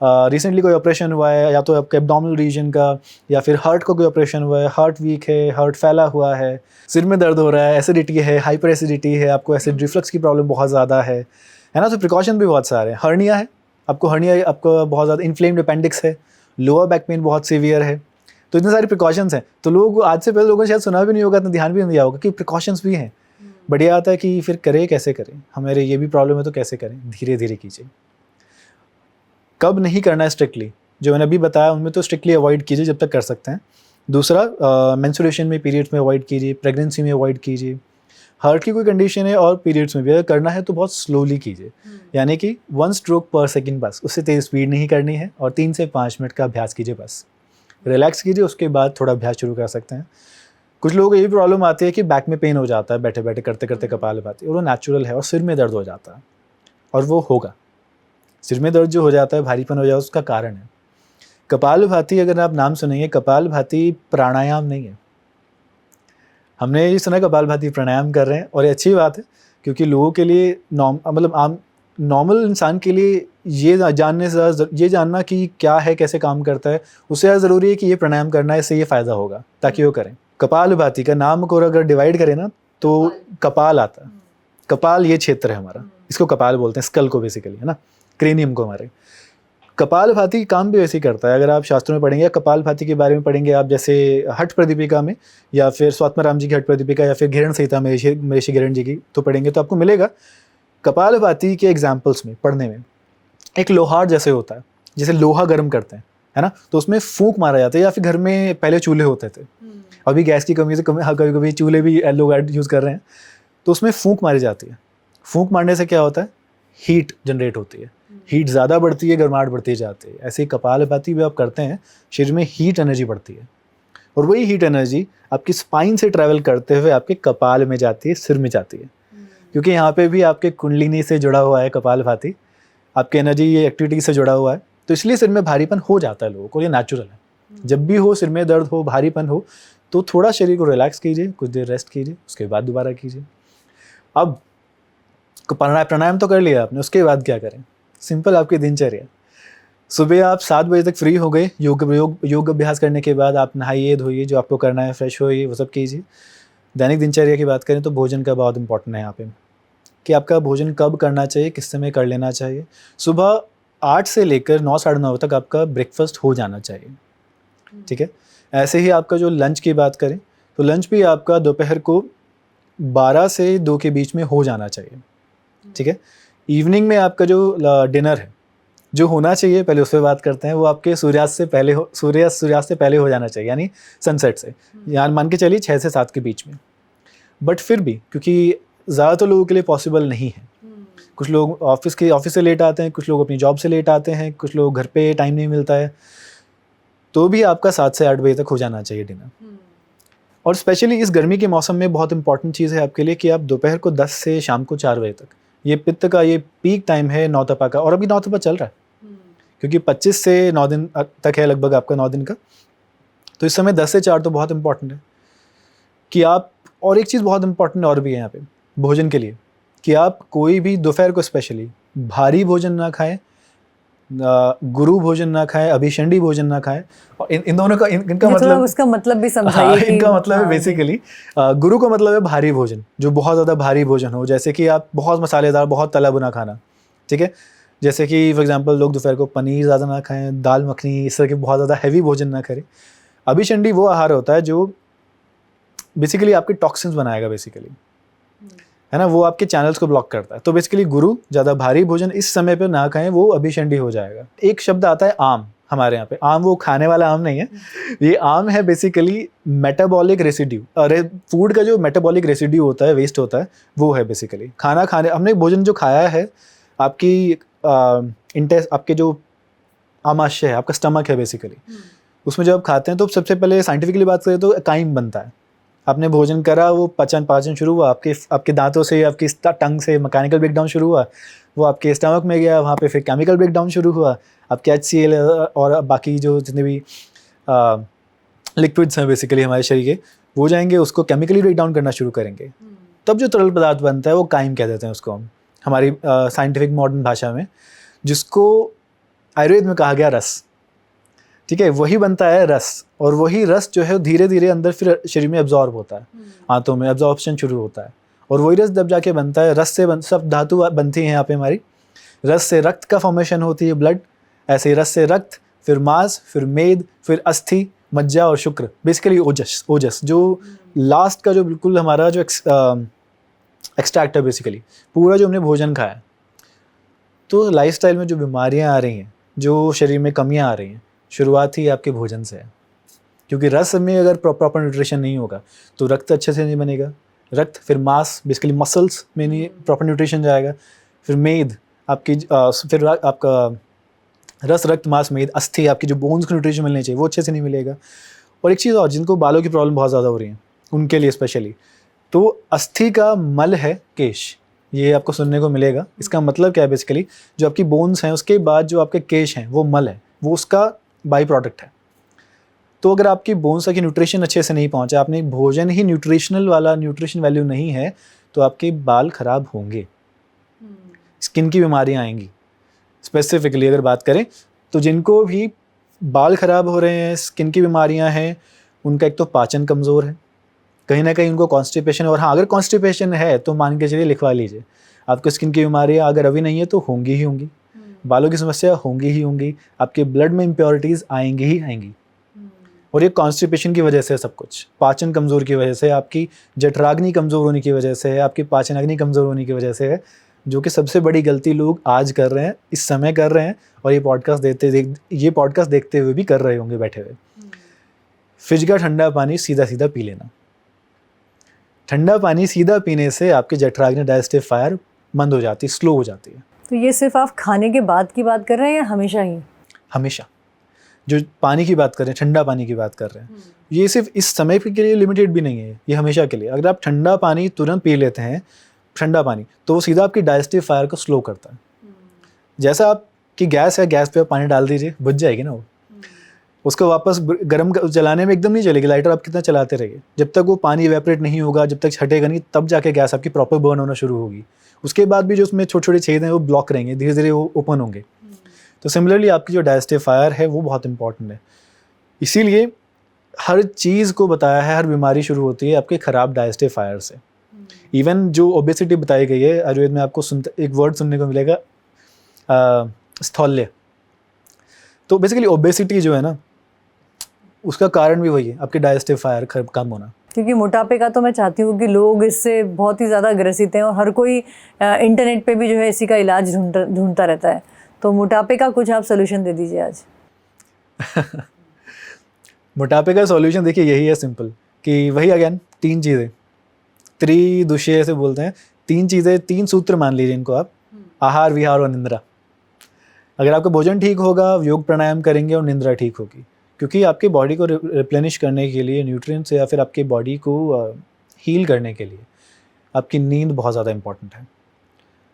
रिसेंटली कोई ऑपरेशन हुआ है, या तो आपके एब्डोमिनल रीजन का, या फिर हार्ट का कोई ऑपरेशन हुआ है, हार्ट वीक है, हार्ट फैला हुआ है, सिर में दर्द हो रहा है, एसिडिटी है, हाइपर एसिडिटी है, आपको एसिड रिफ्लक्स की प्रॉब्लम बहुत ज़्यादा है ना। तो प्रिकॉशन भी बहुत सारे हैं। हर्निया है, आपको हर्निया, आपको बहुत ज़्यादा इन्फ्लेम्ड अपेंडिक्स है, लोअर बैक पेन बहुत सीवियर है। तो इतने सारे प्रिकॉशंस हैं। तो लोग, आज से पहले लोगों ने शायद सुना भी नहीं होगा, इतना ध्यान भी नहीं दिया होगा कि प्रिकॉशंस भी हैं। बढ़िया आता है कि फिर करें, कैसे करें, हमारे ये भी प्रॉब्लम है तो कैसे करें, धीरे धीरे कीजिए। कब नहीं करना है स्ट्रिक्टली, जो मैंने अभी बताया उनमें तो स्ट्रिक्टली अवॉइड कीजिए जब तक कर सकते हैं। दूसरा, मेंस्ट्रुएशन में, पीरियड्स में अवॉइड कीजिए, प्रेगनेंसी में अवॉइड कीजिए, हार्ट की कोई कंडीशन है और पीरियड्स में भी अगर करना है तो बहुत स्लोली कीजिए, यानी कि 1 स्ट्रोक पर सेकंड बस, उससे तेज़ स्पीड नहीं करनी है, और 3 से 5 मिनट का अभ्यास कीजिए बस, रिलैक्स कीजिए, उसके बाद थोड़ा अभ्यास शुरू कर सकते हैं। कुछ लोगों को ये प्रॉब्लम आती है कि बैक में पेन हो जाता है बैठे बैठे करते करते कपालभाति, और वो नेचुरल है, और सिर में दर्द हो जाता है, और वो होगा, सिर में दर्द जो हो जाता है, भारीपन हो जाता है, उसका कारण है कपालभाति। अगर आप नाम सुनेंगे, कपालभाति प्राणायाम नहीं है। हमने ये सुना कपालभाति प्राणायाम कर रहे हैं, और ये अच्छी बात है, क्योंकि लोगों के लिए मतलब आम नॉर्मल इंसान के लिए ये जानने से ये जानना कि क्या है, कैसे काम करता है, उससे ज़्यादा ज़रूरी है कि ये प्राणायाम करना है, इससे ये फ़ायदा होगा, ताकि वो करें। कपालभाति का नाम को अगर डिवाइड करें ना, तो कपाल आता है, कपाल ये क्षेत्र है हमारा, इसको कपाल बोलते हैं, स्कल को बेसिकली, है ना, क्रेनियम को हमारे। कपालभाति काम भी वैसे ही करता है। अगर आप शास्त्रों में पढ़ेंगे, कपालभाति के बारे में पढ़ेंगे आप, जैसे हठ प्रदीपिका में, या फिर स्वात्माराम जी की हठ प्रदीपिका, या फिर घिरण संहिता में महेशी घिरण जी की, तो पढ़ेंगे तो आपको मिलेगा कपालभाति के एग्जाम्पल्स में पढ़ने में एक लोहार जैसे होता है, जैसे लोहा गर्म करते हैं, है ना, तो उसमें फूंक मारा जाता है, या फिर घर में पहले चूल्हे होते थे, अभी गैस की कमी से कभी कभी चूल्हे भी लोग यूज़ कर रहे हैं, तो उसमें फूंक मारी जाती है। फूंक मारने से क्या होता है, हीट जनरेट होती है, हीट ज़्यादा बढ़ती है, गर्माहट बढ़ती जाती है। ऐसे ही कपालभाति भी आप करते हैं, शरीर में हीट एनर्जी बढ़ती है, और वही हीट एनर्जी आपकी स्पाइन से ट्रैवल करते हुए आपके कपाल में जाती है, सिर में जाती है, क्योंकि यहाँ पे भी आपके कुंडलिनी से जुड़ा हुआ है कपालभाति, आपके एनर्जी एक्टिविटी से जुड़ा हुआ है, तो इसलिए सिर में भारीपन हो जाता है लोगों को, ये नेचुरल है। जब भी हो, सिर में दर्द हो, भारीपन हो, तो थोड़ा शरीर को रिलैक्स कीजिए, कुछ देर रेस्ट कीजिए, उसके बाद दोबारा कीजिए। अब प्राणायाम तो कर लिया आपने, उसके बाद क्या करें, सिंपल आपकी दिनचर्या। सुबह आप 7 बजे तक फ्री हो गए, योग अभ्यास करने के बाद आप नहाइए धोइए, जो आपको करना है, फ्रेश होइए, वो सब कीजिए। दैनिक दिनचर्या की बात करें तो भोजन का बहुत इंपॉर्टेंट है यहाँ पे, कि आपका भोजन कब करना चाहिए, किस समय कर लेना चाहिए। सुबह 8 से लेकर 9 साढ़े 9 तक आपका ब्रेकफास्ट हो जाना चाहिए, ठीक है। ऐसे ही आपका जो लंच की बात करें तो लंच भी आपका दोपहर को 12 से 2 के बीच में हो जाना चाहिए, ठीक है। इवनिंग में आपका जो डिनर है जो होना चाहिए, पहले उस पर बात करते हैं, वो आपके सूर्यास्त से पहले सूर्यास्त से पहले हो जाना चाहिए, यानी सनसेट से, यानी मान के चलिए 6 से 7 के बीच में। बट फिर भी क्योंकि ज़्यादातर लोगों के लिए पॉसिबल नहीं है, कुछ लोग ऑफिस से लेट आते हैं, कुछ लोग अपनी जॉब से लेट आते हैं, कुछ लोग घर पे टाइम नहीं मिलता है, तो भी आपका 7 से 8 बजे तक हो जाना चाहिए डिनर। और स्पेशली इस गर्मी के मौसम में बहुत इंपॉर्टेंट चीज़ है आपके लिए कि आप दोपहर को 10 से शाम को 4 बजे तक, ये पित्त का ये पीक टाइम है नौतपा का, और अभी नौतपा चल रहा है, क्योंकि 25 से 9 दिन तक है लगभग आपका 9 दिन का, तो इस समय 10 से 4 तो बहुत इंपॉर्टेंट है कि आप। और एक चीज़ बहुत इंपॉर्टेंट और भी है यहाँ पे भोजन के लिए, कि आप कोई भी दोपहर को स्पेशली भारी भोजन ना खाएं, गुरु भोजन ना खाएं, अभिषंडी भोजन ना खाएं। और इन दोनों का इनका मतलब, उसका मतलब भी समझाइए। हाँ, इनका मतलब है बेसिकली गुरु का मतलब है भारी भोजन, जो बहुत ज़्यादा भारी भोजन हो, जैसे कि आप बहुत मसालेदार, बहुत तला भुना खाना, ठीक है। जैसे कि फॉर एग्जांपल लोग दोपहर को पनीर ज़्यादा ना खाएं, दाल मखनी, इस तरह के बहुत ज़्यादा हैवी भोजन ना करें। अभिषंडी वो आहार होता है जो बेसिकली आपके टॉक्सिन्स बनाएगा बेसिकली, है ना, वो आपके चैनल्स को ब्लॉक करता है। तो बेसिकली गुरु ज़्यादा भारी भोजन इस समय पे ना खाएं, वो अभिषंडी हो जाएगा। एक शब्द आता है आम, हमारे यहाँ पे आम, वो खाने वाला आम नहीं है, ये आम है बेसिकली मेटाबॉलिक रेसिड्यू, अरे फूड का जो मेटाबॉलिक रेसिड्यू होता है, वेस्ट होता है, वो है बेसिकली खाना खाने, हमने भोजन जो खाया है, आपकी आपके जो आमाशय है, आपका स्टमक है बेसिकली, उसमें जब आप खाते हैं तो सबसे पहले साइंटिफिकली बात करें तो काइम बनता है। आपने भोजन करा, वो पाचन शुरू हुआ, आपके दांतों से, आपकी टंग से मैकेनिकल ब्रेकडाउन शुरू हुआ, वो आपके स्टमक में गया, वहाँ पे फिर केमिकल ब्रेकडाउन शुरू हुआ, आपके HCl और बाकी जो जितने भी लिक्विड्स हैं बेसिकली हमारे शरीर के, वो जाएंगे, उसको केमिकली ब्रेकडाउन करना शुरू करेंगे, तब जो तरल पदार्थ बनता है वो काइम कह देते हैं उसको हम, हमारी साइंटिफिक मॉडर्न भाषा में, जिसको आयुर्वेद में कहा गया रस, ठीक है। वही बनता है रस, और वही रस जो है धीरे धीरे अंदर फिर शरीर में एब्जॉर्ब होता है, आंतों में एब्जॉर्प्शन शुरू होता है, और वही रस जब जाके बनता है, रस से सब धातु बनती हैं यहाँ पे हमारी, रस से रक्त का फॉर्मेशन होती है, ब्लड, ऐसे रस से रक्त, फिर मांस, फिर मेद, फिर अस्थि, मज्जा और शुक्र, बेसिकली ओजस जो लास्ट का जो बिल्कुल हमारा जो एक्सट्रैक्ट है बेसिकली पूरा जो हमने भोजन खाया। तो लाइफस्टाइल में जो बीमारियां आ रही हैं, जो शरीर में कमियां आ रही हैं, शुरुआत ही आपके भोजन से है, क्योंकि रस में अगर प्रॉपर न्यूट्रिशन नहीं होगा तो रक्त अच्छे से नहीं बनेगा, रक्त, फिर मांस, बेसिकली मसल्स में नहीं प्रॉपर न्यूट्रिशन जाएगा, फिर मेद आपकी, फिर आपका रस, रक्त, मांस, मेद, अस्थि, आपकी जो बोन्स को न्यूट्रिशन मिलने चाहिए वो अच्छे से नहीं मिलेगा। और एक चीज़ और, जिनको बालों की प्रॉब्लम बहुत ज़्यादा हो रही है उनके लिए स्पेशली, तो अस्थि का मल है केश, ये आपको सुनने को मिलेगा। इसका मतलब क्या है, बेसिकली जो आपकी बोन्स हैं उसके बाद जो आपके केश हैं वो मल है, वो उसका बाई प्रोडक्ट है। तो अगर आपकी बोन्स की न्यूट्रिशन अच्छे से नहीं पहुंचा, आपने भोजन ही न्यूट्रिशनल वाला, न्यूट्रिशन वैल्यू नहीं है, तो आपके बाल खराब होंगे, स्किन की बीमारियां आएंगी। स्पेसिफिकली अगर बात करें तो जिनको भी बाल खराब हो रहे हैं, स्किन की बीमारियां हैं, उनका एक तो पाचन कमज़ोर है, कहीं ना कहीं उनको कॉन्स्टिपेशन, और हाँ अगर कॉन्स्टिपेशन है तो मान के चलिए लिखवा लीजिए, आपको स्किन की बीमारियां अगर अभी नहीं है तो होंगी ही होंगी, बालों की समस्या होंगी ही होंगी, आपके ब्लड में इम्प्योरिटीज़ आएंगी ही आएंगी। और ये कॉन्स्टिपेशन की वजह से है सब कुछ, पाचन कमज़ोर की वजह से, आपकी जठराग्नि कमज़ोर होने की वजह से है, आपकी पाचन अग्नि कमज़ोर होने की वजह से है, जो कि सबसे बड़ी गलती लोग आज कर रहे हैं, इस समय कर रहे हैं, और ये पॉडकास्ट देखते हुए भी कर रहे होंगे बैठे हुए। फ्रिज का ठंडा पानी सीधा सीधा पी लेना। ठंडा पानी सीधा पीने से आपके जठराग्नि, डाइजेस्टिव फायर मंद हो जाती है, स्लो हो जाती है। तो ये सिर्फ आप खाने के बाद की बात कर रहे हैं या हमेशा ही? हमेशा। जो पानी की बात कर रहे हैं, ठंडा पानी की बात कर रहे हैं, ये सिर्फ इस समय के लिए लिमिटेड भी नहीं है, ये हमेशा के लिए। अगर आप ठंडा पानी तुरंत पी लेते हैं, ठंडा पानी, तो वो सीधा आपकी डाइजेस्टिव फायर को स्लो करता है। जैसा आपकी गैस है, गैस पे आप पानी डाल दीजिए, बुझ जाएगी ना वो, उसको वापस गर्म चलाने में एकदम नहीं चलेगी, लाइटर आप कितना चलाते रहिए, जब तक वो पानी इवेपोरेट नहीं होगा, जब तक हटेगा नहीं, तब जाके गैस आपकी प्रॉपर बर्न होना शुरू होगी। उसके बाद भी जो उसमें छोटे छोटे छेद हैं वो ब्लॉक रहेंगे, धीरे धीरे वो ओपन होंगे। तो सिमिलरली आपकी जो डाइजेस्टिव फायर है वो बहुत इंपॉर्टेंट है। इसीलिए हर चीज़ को बताया है, हर बीमारी शुरू होती है आपके ख़राब डाइजेस्टिव फायर से। इवन जो ओबेसिटी बताई गई है आयुर्वेद में, आपको एक वर्ड सुनने को मिलेगा, स्थौल्य। तो बेसिकली ओबेसिटी जो है ना, उसका कारण भी वही है, आपके डाइजेस्टिव फायर कम होना। क्योंकि मोटापे का तो मैं चाहती हूँ कि लोग इससे बहुत ही ज़्यादा ग्रसित हैं, और हर कोई इंटरनेट पे भी जो है इसी का इलाज ढूंढता रहता है। तो मोटापे का कुछ आप सोल्यूशन दे दीजिए आज। मोटापे का सॉल्यूशन देखिए यही है, सिंपल, कि वही अगेन 3 चीज़ें, त्रिदुष्य ऐसे बोलते हैं, 3 चीज़ें, 3 सूत्र मान लीजिए इनको आप, आहार, विहार और निंद्रा। अगर आपका भोजन ठीक होगा, योग प्राणायाम करेंगे और निंद्रा ठीक होगी, क्योंकि आपकी बॉडी को रिप्लेनिश करने के लिए न्यूट्रिएंट्स, या फिर आपकी बॉडी को हील करने के लिए आपकी नींद बहुत ज़्यादा इंपॉर्टेंट है।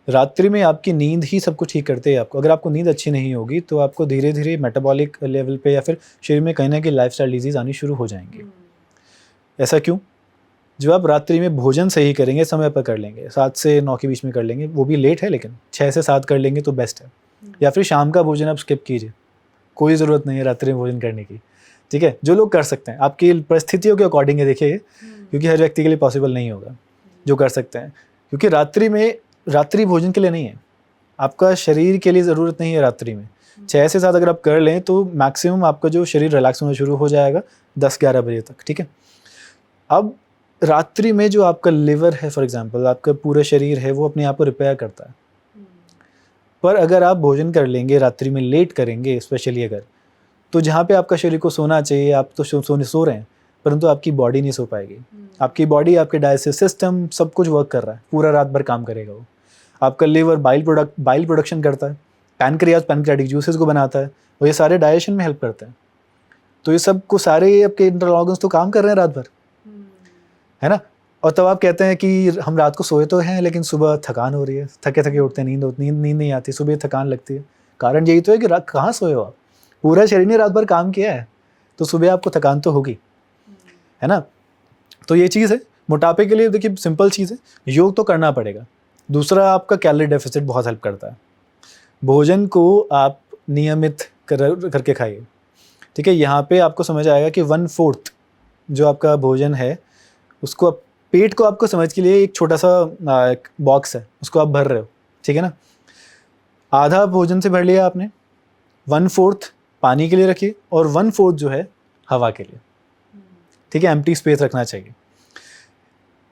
रात्रि में आपकी नींद ही सब कुछ ठीक करते हैं आपको। अगर आपको नींद अच्छी नहीं होगी तो आपको धीरे धीरे मेटाबॉलिक लेवल पे या फिर शरीर में कहीं ना कहीं लाइफस्टाइल डिजीज़ आनी शुरू हो जाएंगी। ऐसा क्यों? जब आप रात्रि में भोजन सही करेंगे, समय पर कर लेंगे, 7 से 9 के बीच में कर लेंगे, वो भी लेट है लेकिन 6 से 7 कर लेंगे तो बेस्ट है। या फिर शाम का भोजन आप स्किप कीजिए, कोई ज़रूरत नहीं है रात्रि में भोजन करने की, ठीक है। जो लोग कर सकते हैं, आपकी परिस्थितियों के अकॉर्डिंग है, देखिए, क्योंकि हर व्यक्ति के लिए पॉसिबल नहीं होगा जो कर सकते हैं, क्योंकि रात्रि भोजन के लिए नहीं है, आपका शरीर के लिए ज़रूरत नहीं है रात्रि में। 6 से 7 अगर आप कर लें तो मैक्सिमम आपका जो शरीर रिलैक्स होना शुरू हो जाएगा 10-11 बजे तक, ठीक है। अब रात्रि में जो आपका लिवर है, फॉर एग्जांपल, आपका पूरा शरीर है, वो अपने आप को रिपेयर करता है। पर अगर आप भोजन कर लेंगे रात्रि में, लेट करेंगे स्पेशली अगर, तो जहाँ पे आपका शरीर को सोना चाहिए, आप तो सो रहे हैं, परंतु आपकी बॉडी नहीं सो पाएगी। आपकी बॉडी, आपके डाइजेस्टिव सिस्टम सब कुछ वर्क कर रहा है, पूरा रात भर काम करेगा वो। आपका लिवर बाइल प्रोडक्शन करता है, पैनक्रियाज पैनक्रियाटिक जूसेस को बनाता है, और ये सारे डाइजेशन में हेल्प करते हैं। तो ये सब को सारे आपके इंटरनल ऑर्गन्स तो काम कर रहे हैं रात भर, है ना। और तब आप कहते हैं कि हम रात को सोए तो हैं लेकिन सुबह थकान हो रही है, थके थके उठते हैं, नींद नहीं आती, सुबह थकान लगती है। कारण यही तो है कि कहाँ सोए हो आप, पूरा शरीर ने रात भर काम किया है, तो सुबह आपको थकान तो होगी, है ना। तो ये चीज़ है मोटापे के लिए। देखिए सिंपल चीज़ है, योग तो करना पड़ेगा। दूसरा, आपका कैलोरी डेफिसिट बहुत हेल्प करता है। भोजन को आप नियमित करके खाइए, ठीक है। यहाँ पे आपको समझ आएगा कि 1/4 जो आपका भोजन है, उसको आप, पेट को आपको समझ के लिए एक छोटा सा बॉक्स है, उसको आप भर रहे हो, ठीक है ना। आधा भोजन से भर लिया आपने, 1/4 पानी के लिए रखिए और 1/4 जो है हवा के लिए, ठीक है। एम्प्टी स्पेस रखना चाहिए।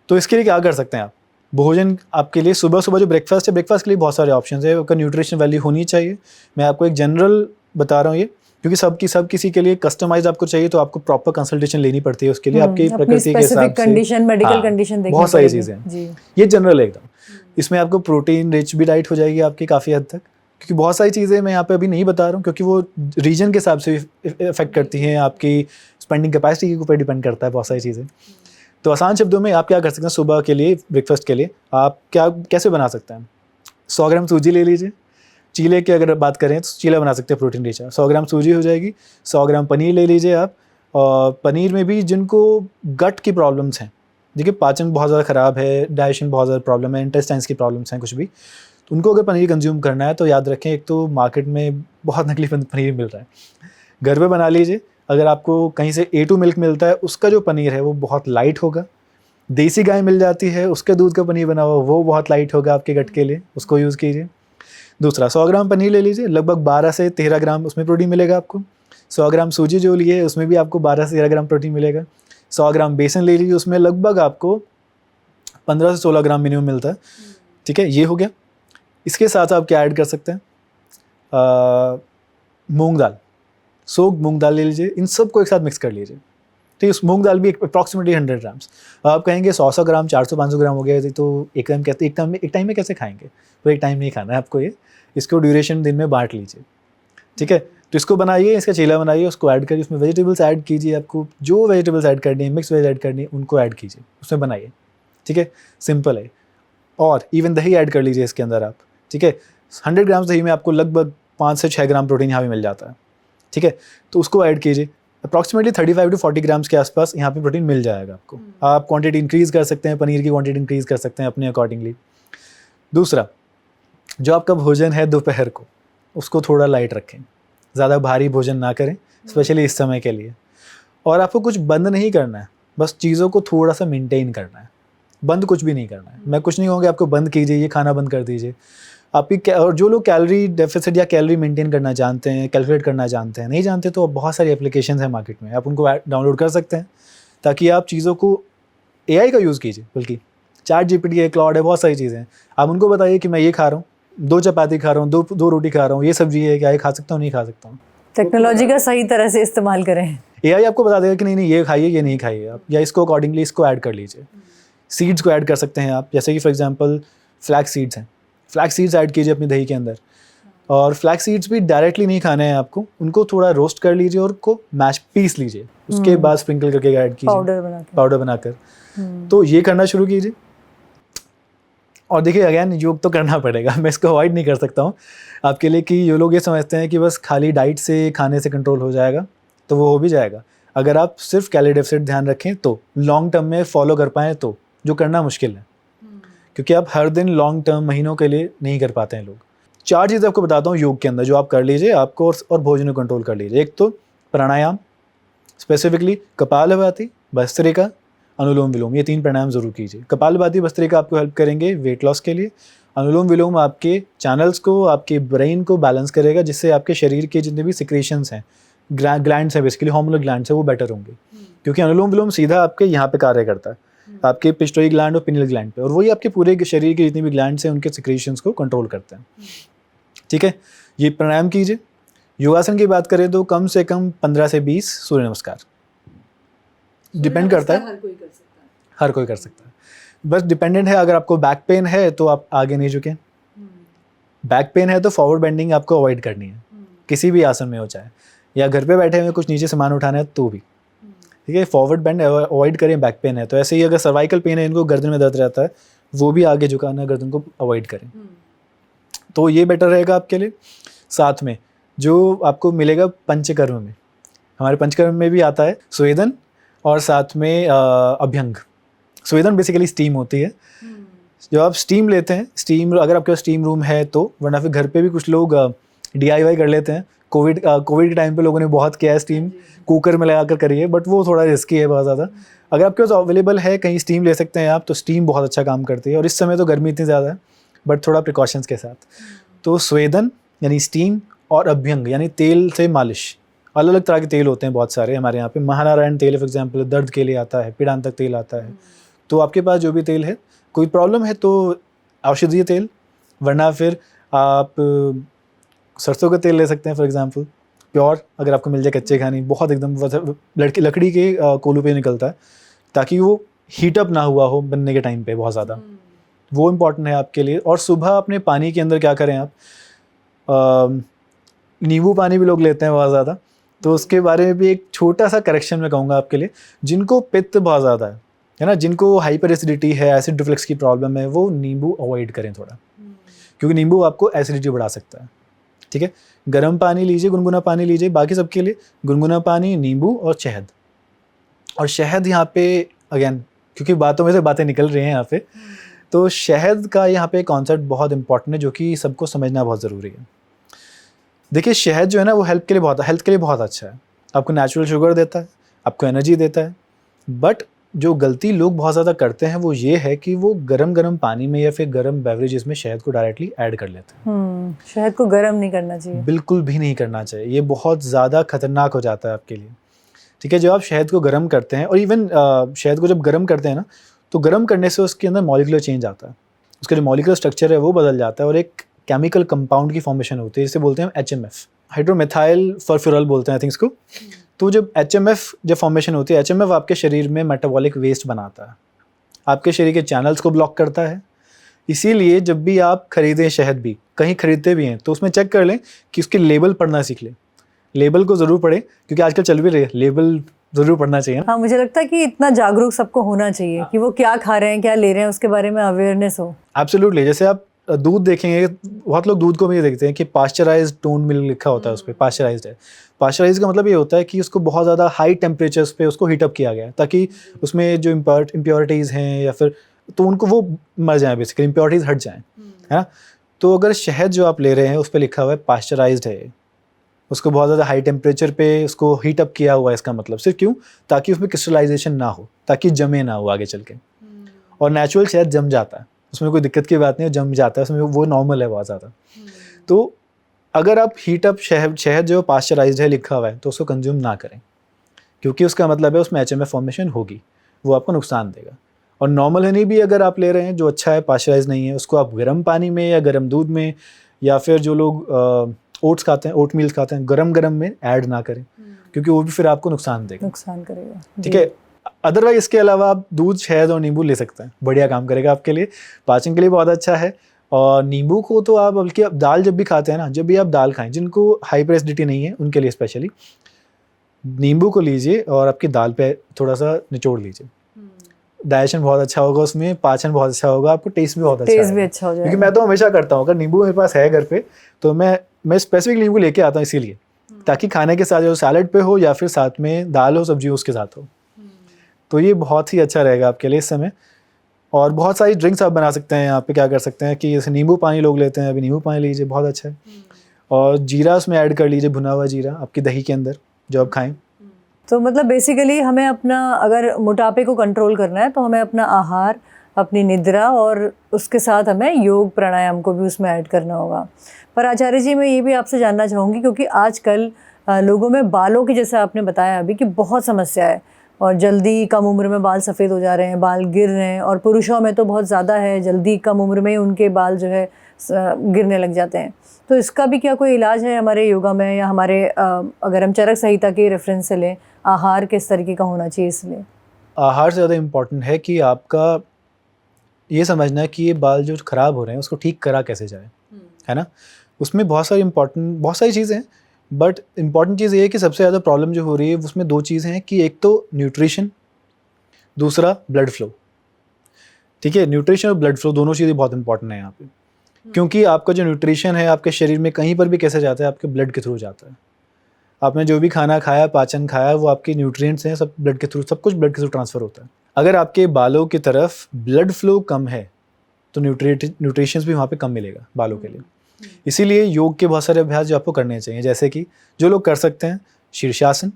तो इसके लिए क्या कर सकते हैं आप, भोजन आपके लिए सुबह सुबह जो ब्रेकफास्ट है, ब्रेकफास्ट के लिए बहुत सारे ऑप्शन है, उसका न्यूट्रिशन वैल्यू होनी चाहिए। मैं आपको एक जनरल बता रहा हूँ, ये क्योंकि सब किसी के लिए कस्टमाइज आपको चाहिए, तो आपको प्रॉपर कंसल्टेशन लेनी पड़ती है उसके लिए, आपकी अपनी प्रकृति के हिसाब स्पेसिफिक से। कंडीशन, मेडिकल हाँ, कंडीशन देखनी बहुत सारी पड़ेगी। चीज़ें हैं। जी। ये जनरल है एकदम। इसमें आपको प्रोटीन रिच भी डाइट हो जाएगी आपकी काफ़ी हद तक, क्योंकि बहुत सारी चीज़ें मैं यहाँ पे अभी नहीं बता रहा हूँ, क्योंकि वो रीजन के हिसाब से इफेक्ट करती हैं, आपकी स्पेंडिंग कैपेसिटी के ऊपर डिपेंड करता है बहुत सारी चीज़ें। तो आसान शब्दों में आप क्या कर सकते हैं, सुबह के लिए ब्रेकफास्ट के लिए आप कैसे बना सकते हैं। 100 ग्राम सूजी ले लीजिए। चीले की अगर बात करें तो चीला बना सकते हैं प्रोटीन रिच। 100 ग्राम सूजी हो जाएगी। 100 ग्राम पनीर ले लीजिए आप। और पनीर में भी जिनको गट की प्रॉब्लम्स हैं, देखिए पाचन बहुत ज़्यादा ख़राब है, डाइजेशन बहुत ज़्यादा प्रॉब्लम है, इंटेस्टाइन्स की प्रॉब्लम्स हैं कुछ भी, तो उनको अगर पनीर कंज्यूम करना है तो याद रखें, एक तो मार्केट में बहुत नकली पनीर मिल रहा है, घर पे बना लीजिए। अगर आपको कहीं से A2 मिल्क मिलता है, उसका जो पनीर है वो बहुत लाइट होगा। देसी गाय मिल जाती है, उसके दूध का पनीर बना हुआ वो बहुत लाइट होगा आपके गट के लिए, उसको यूज़ कीजिए। दूसरा, 100 ग्राम पनीर ले लीजिए, लगभग 12 से 13 ग्राम उसमें प्रोटीन मिलेगा आपको। 100 ग्राम सूजी जो लिए उसमें भी आपको 12 से 13 ग्राम प्रोटीन मिलेगा। 100 ग्राम बेसन ले लीजिए, उसमें लगभग आपको 15 से 16 ग्राम मिनिमम मिलता है। ठीक है, ये हो गया। इसके साथ आप क्या ऐड कर सकते हैं, मूंग दाल, सोक्ड मूंग दाल ले लीजिए, इन सबको एक साथ मिक्स कर लीजिए। ठीक है, मूंग दाल भी अप्रॉक्सीमेटली 100 ग्राम्स। आप कहेंगे 100 ग्राम 400-500 ग्राम हो गया, तो एक टाइम में कैसे खाएंगे, तो एक टाइम नहीं खाना है आपको ये, इसको ड्यूरेशन दिन में बांट लीजिए। ठीक है, तो इसको बनाइए, इसका चीला बनाइए, उसको ऐड करिए, उसमें वेजिटेबल्स ऐड कीजिए, आपको जो वेजिटेबल्स ऐड करनी है, मिक्स वेज ऐड करनी है, उनको ऐड कीजिए, उसमें बनाइए। ठीक है, सिंपल है। और इवन दही ऐड कर लीजिए इसके अंदर आप। ठीक है, 100 ग्राम दही में आपको लगभग 5 से 6 ग्राम प्रोटीन यहाँ पे मिल जाता है। ठीक है, तो उसको ऐड कीजिए। अप्रॉक्सीमेटली 35 to 40 ग्राम्स के आसपास यहाँ पे प्रोटीन मिल जाएगा आपको। आप क्वांटिटी इंक्रीज़ कर सकते हैं, पनीर की क्वांटिटी इंक्रीज़ कर सकते हैं अपने अकॉर्डिंगली। दूसरा, जो आपका भोजन है दोपहर को, उसको थोड़ा लाइट रखें, ज़्यादा भारी भोजन ना करें, स्पेशली इस समय के लिए। और आपको कुछ बंद नहीं करना है, बस चीज़ों को थोड़ा सा मेंटेन करना है, बंद कुछ भी नहीं करना है। मैं कुछ नहीं कहूँगा आपको बंद कीजिए, ये खाना बंद कर दीजिए। आपकी और जो लोग कैलोरी डेफिसिट या कैलोरी मेंटेन करना जानते हैं, कैलकुलेट करना जानते हैं, नहीं जानते तो बहुत सारी एप्लीकेशंस हैं मार्केट में, आप उनको डाउनलोड कर सकते हैं, ताकि आप चीज़ों को AI का यूज़ कीजिए। बल्कि ChatGPT है, क्लाउड है, बहुत सारी चीज़ें हैं, आप उनको बताइए कि मैं ये खा रहा हूँ, 2 चपाती खा रहा हूँ, दो रोटी खा रहा हूँ, ये सब्जी है, क्या ये खा सकता हूँ, नहीं खा सकता हूँ। टेक्नोलॉजी का सही तरह से इस्तेमाल करें। AI आपको बता देगा कि नहीं ये खाइए, ये नहीं खाइए आप, या इसको अकॉर्डिंगली इसको ऐड कर लीजिए। सीड्स को ऐड कर सकते हैं आप, जैसे कि फॉर एग्जांपल फ्लैक्स सीड्स हैं, फ्लैक्स सीड्स ऐड कीजिए अपनी दही के अंदर। और फ्लैक्स सीड्स भी डायरेक्टली नहीं खाने हैं आपको, उनको थोड़ा रोस्ट कर लीजिए और उनको पीस लीजिए, उसके बाद स्प्रिंकल करके ऐड कीजिए पाउडर बनाकर। तो ये करना शुरू कीजिए। और देखिए अगेन योग तो करना पड़ेगा, मैं इसको अवॉइड नहीं कर सकता हूँ आपके लिए, कि ये लोग ये समझते हैं कि बस खाली डाइट से, खाने से कंट्रोल हो जाएगा, तो वो हो भी जाएगा अगर आप सिर्फ कैलोरी डेफिसिट ध्यान रखें, तो लॉन्ग टर्म में फॉलो कर पाएँ, तो जो करना मुश्किल है, क्योंकि आप हर दिन लॉन्ग टर्म महीनों के लिए नहीं कर पाते हैं लोग। 4 चीज़ें आपको बताता हूँ योग के अंदर जो आप कर लीजिए आपको, और भोजन को कंट्रोल कर लीजिए। एक तो प्राणायाम, स्पेसिफिकली कपालभाति, भस्त्रिका, अनुलोम विलोम, ये 3 प्राणायाम जरूर कीजिए। कपालभाति, भस्त्रिका आपको हेल्प करेंगे वेट लॉस के लिए। अनुलोम विलोम आपके चैनल्स को, आपके ब्रेन को बैलेंस करेगा, जिससे आपके शरीर के जितने भी सिक्रेशंस हैं, ग्लैंड्स हैं, बेसिकली हार्मोनल ग्लैंड्स हैं, वो बेटर होंगे। क्योंकि अनुलोम विलोम सीधा आपके यहाँ पे कार्य करता है, आपके पिट्यूटरी ग्लैंड और पिनियल ग्लैंड पे, और वही आपके पूरे शरीर के जितने भी ग्लैंड्स हैं उनके सिक्रेशंस को कंट्रोल करते हैं। ठीक है, ये प्राणायाम कीजिए। योगासन की बात करें तो कम से कम 15 से 20 सूर्य नमस्कार, डिपेंड करता है, हर कोई कर सकता है, बस डिपेंडेंट है। अगर आपको बैक पेन है तो आप आगे नहीं झुकें, बैक पेन है तो फॉरवर्ड बेंडिंग आपको अवॉइड करनी है, किसी भी आसन में हो, चाहे या घर पे बैठे हुए कुछ नीचे सामान उठाना है तो भी। ठीक है, फॉरवर्ड बेंड अवॉइड करें, बैक पेन है तो। ऐसे ही अगर सर्वाइकल पेन है, इनको गर्दन में दर्द रहता है, वो भी आगे झुकाना, गर्दन को अवॉइड करें, तो ये बेटर रहेगा आपके लिए। साथ में जो आपको मिलेगा पंचकर्म में, हमारे पंचकर्म में भी आता है स्वेदन और साथ में अभ्यंग। स्वेदन बेसिकली स्टीम होती है, जब आप स्टीम लेते हैं, स्टीम अगर आपके पास स्टीम रूम है तो, वरना फिर घर पे भी कुछ लोग DIY कर लेते हैं। कोविड के टाइम पे लोगों ने बहुत किया है, स्टीम कुकर में लगा कर करिए, बट वो थोड़ा रिस्की है बहुत ज़्यादा। अगर आपके पास अवेलेबल है, कहीं स्टीम ले सकते हैं आप, तो स्टीम बहुत अच्छा काम करती है। और इस समय तो गर्मी इतनी ज़्यादा है, बट थोड़ा प्रिकॉशंस के साथ। तो स्वेदन यानी स्टीम और अभ्यंग यानी तेल से मालिश। अलग अलग तरह के तेल होते हैं बहुत सारे हमारे यहाँ पे, महानारायण तेल फॉर एग्जाम्पल दर्द के लिए आता है, पीड़ांतक तेल आता है। तो आपके पास जो भी तेल है, कोई प्रॉब्लम है तो औषधीय तेल, वरना फिर आप सरसों का तेल ले सकते हैं फॉर एग्जांपल, प्योर अगर आपको मिल जाए कच्चे खाने, बहुत एकदम लकड़ी के कोलू पे निकलता है, ताकि वो हीटअप ना हुआ हो बनने के टाइम पे बहुत ज़्यादा, वो इम्पॉर्टेंट है आपके लिए। और सुबह अपने पानी के अंदर क्या करें आप, नींबू पानी भी लोग लेते हैं बहुत ज़्यादा, तो उसके बारे में भी एक छोटा सा करेक्शन मैं कहूँगा आपके लिए। जिनको पित्त बहुत ज़्यादा है ना, जिनको हाइपर एसिडिटी है, एसिड रिफ्लक्स की प्रॉब्लम है, वो नींबू अवॉइड करें थोड़ा, क्योंकि नींबू आपको एसिडिटी बढ़ा सकता है। ठीक है, गर्म पानी लीजिए, गुनगुना पानी लीजिए, बाकी सबके लिए गुनगुना पानी, नींबू और शहद। और शहद यहाँ पे अगेन, क्योंकि बातों में से बातें निकल रही हैं यहाँ पे, तो शहद का यहाँ पे कॉन्सेप्ट बहुत इंपॉर्टेंट है, जो कि सबको समझना बहुत ज़रूरी है। देखिए, शहद जो है ना, वो हेल्थ के लिए बहुत अच्छा है। आपको नेचुरल शुगर देता है, आपको एनर्जी देता है। बट जो गलती लोग बहुत ज़्यादा करते हैं वो ये है कि वो गरम पानी में या फिर गरम बेवरेजेस में शहद को डायरेक्टली ऐड कर लेते हैं। शहद को गरम नहीं करना चाहिए, बिल्कुल भी नहीं करना चाहिए, ये बहुत ज़्यादा खतरनाक हो जाता है आपके लिए। ठीक है, जब आप शहद को गर्म करते हैं, और इवन शहद को जब गर्म करते हैं ना, तो गर्म करने से उसके अंदर मॉलिक्यूलर चेंज आता है, उसका जो मॉलिक्यूलर स्ट्रक्चर है वो बदल जाता है, और एक केमिकल कंपाउंड की फॉर्मेशन होती है, जिसे बोलते हैं HMF, हाइड्रोमेथाइल फॉर्फ्यूरल बोलते हैं आई थिंक इसको। तो जब HMF जब फॉर्मेशन होती है, HMF आपके शरीर में मेटाबॉलिक वेस्ट बनाता है, आपके शरीर के चैनल्स को ब्लॉक करता है। इसीलिए जब भी आप खरीदें शहद, भी कहीं खरीदते भी हैं, तो उसमें चेक कर लें कि उसके लेबल पढ़ना सीख लें। लेबल को ज़रूर पढ़ें, क्योंकि आजकल चल भी रही है, लेबल ज़रूर पढ़ना चाहिए। हाँ, मुझे लगता है कि इतना जागरूक सबको होना चाहिए कि वो क्या खा रहे हैं, क्या ले रहे हैं, उसके बारे में अवेयरनेस हो। एब्सोल्युटली। जैसे आप दूध देखेंगे, बहुत लोग दूध को भी देखते हैं कि पास्चराइज्ड टोन मिल्क लिखा होता है उस पर, पास्चराइज्ड है। पास्चराइज्ड का मतलब ये होता है कि उसको बहुत ज़्यादा हाई टेम्परेचर्स पे उसको हीटअप किया गया है, ताकि उसमें जो इम्प्योरिटीज़ हैं या फिर तो उनको वो मर जाएँ, बेसिकली इम्प्योरिटीज़ हट जाएँ, है ना। तो अगर शहद जो आप ले रहे हैं उस पर लिखा हुआ है पास्चराइज्ड है, उसको बहुत ज़्यादा हाई टेम्परेचर पे उसको हीटअप किया हुआ है, इसका मतलब सिर्फ क्यों, ताकि उसमें क्रिस्टलाइजेशन ना हो, ताकि जमे ना हो आगे चल के। और नेचुरल शहद जम जाता है, उसमें कोई दिक्कत की बात नहीं है, जम जाता है उसमें, वो नॉर्मल है बहुत ज़्यादा। तो अगर आप हीटअप शहद जो पास्चराइज्ड है लिखा हुआ है, तो उसको कंज्यूम ना करें, क्योंकि उसका मतलब है उसमें HMF फॉर्मेशन होगी, वो आपको नुकसान देगा। और नॉर्मल हनी भी अगर आप ले रहे हैं जो अच्छा है, पास्चराइज नहीं है, उसको आप गर्म पानी में या गर्म दूध में, या फिर जो लोग ओट्स खाते हैं, ओट मील्स खाते हैं, गरम में ऐड ना करें, क्योंकि वो भी फिर आपको नुकसान करेगा। ठीक है। अदरवाइज इसके अलावा आप दूध, शहद और नींबू ले सकते हैं, बढ़िया काम करेगा आपके लिए, पाचन के लिए बहुत अच्छा है। और नींबू को तो आप बल्कि आप दाल जब भी खाते हैं ना, जब भी आप दाल खाएं, जिनको हाइपर एसिडिटी नहीं है उनके लिए स्पेशली नींबू को लीजिए और आपकी दाल पे थोड़ा सा निचोड़ लीजिए। डाइजेशन बहुत अच्छा होगा उसमें, पाचन बहुत अच्छा होगा, आपको टेस्ट भी बहुत अच्छा हो जाएगा। क्योंकि मैं तो हमेशा करता हूँ, अगर नींबू मेरे पास है घर पे, तो मैं स्पेसिफिक नींबू लेके आता हूँ, इसीलिए ताकि खाने के साथ जो सैलड पे हो या फिर साथ में दाल हो, सब्जी हो, उसके साथ हो, तो ये बहुत ही अच्छा रहेगा आपके लिए इस समय। और बहुत सारी ड्रिंक्स आप बना सकते हैं यहाँ पे, क्या कर सकते हैं कि जैसे नींबू पानी लोग लेते हैं, अभी नींबू पानी लीजिए, बहुत अच्छा है। और जीरा उसमें ऐड कर लीजिए, भुना हुआ जीरा आपकी दही के अंदर जो आप खाएं। तो मतलब बेसिकली हमें अपना, अगर मोटापे को कंट्रोल करना है तो हमें अपना आहार, अपनी निद्रा और उसके साथ हमें योग प्राणायाम को भी उसमें ऐड करना होगा। पर आचार्य जी, मैं ये भी आपसे जानना चाहूँगी, क्योंकि आजकल लोगों में बालों की, जैसा आपने बताया अभी, कि बहुत समस्या है, और जल्दी कम उम्र में बाल सफ़ेद हो जा रहे हैं, बाल गिर रहे हैं, और पुरुषों में तो बहुत ज़्यादा है, जल्दी कम उम्र में उनके बाल जो है गिरने लग जाते हैं। तो इसका भी क्या कोई इलाज है हमारे योगा में, या हमारे अगर हम चरक संहिता के रेफरेंस से लें, आहार किस तरीके का होना चाहिए? इसलिए आहार से ज़्यादा इम्पॉर्टेंट है कि आपका ये समझना है कि ये बाल जो ख़राब हो रहे हैं उसको ठीक करा कैसे जाए, है ना। उसमें बहुत सारी चीज़ें हैं, बट इम्पॉर्टेंट चीज़ ये है कि सबसे ज़्यादा प्रॉब्लम जो हो रही है उसमें दो चीज़ें हैं, कि एक तो न्यूट्रिशन, दूसरा ब्लड फ्लो। ठीक है, न्यूट्रिशन और ब्लड फ्लो दोनों चीज़ें बहुत इंपॉर्टेंट है यहाँ पे, क्योंकि आपका जो न्यूट्रिशन है आपके शरीर में कहीं पर भी कैसे जाता है, आपके ब्लड के थ्रू जाता है। आपने जो भी खाना खाया, पाचन खाया, वो आपके न्यूट्रिएंट्स हैं, सब ब्लड के थ्रू, सब कुछ ब्लड के थ्रू ट्रांसफ़र होता है। अगर आपके बालों की तरफ ब्लड फ्लो कम है तो न्यूट्रिशंस भी वहाँ पे कम मिलेगा बालों के लिए। इसीलिए योग के बहुत सारे अभ्यास जो आपको करने चाहिए, जैसे कि जो लोग कर सकते हैं शीर्षासन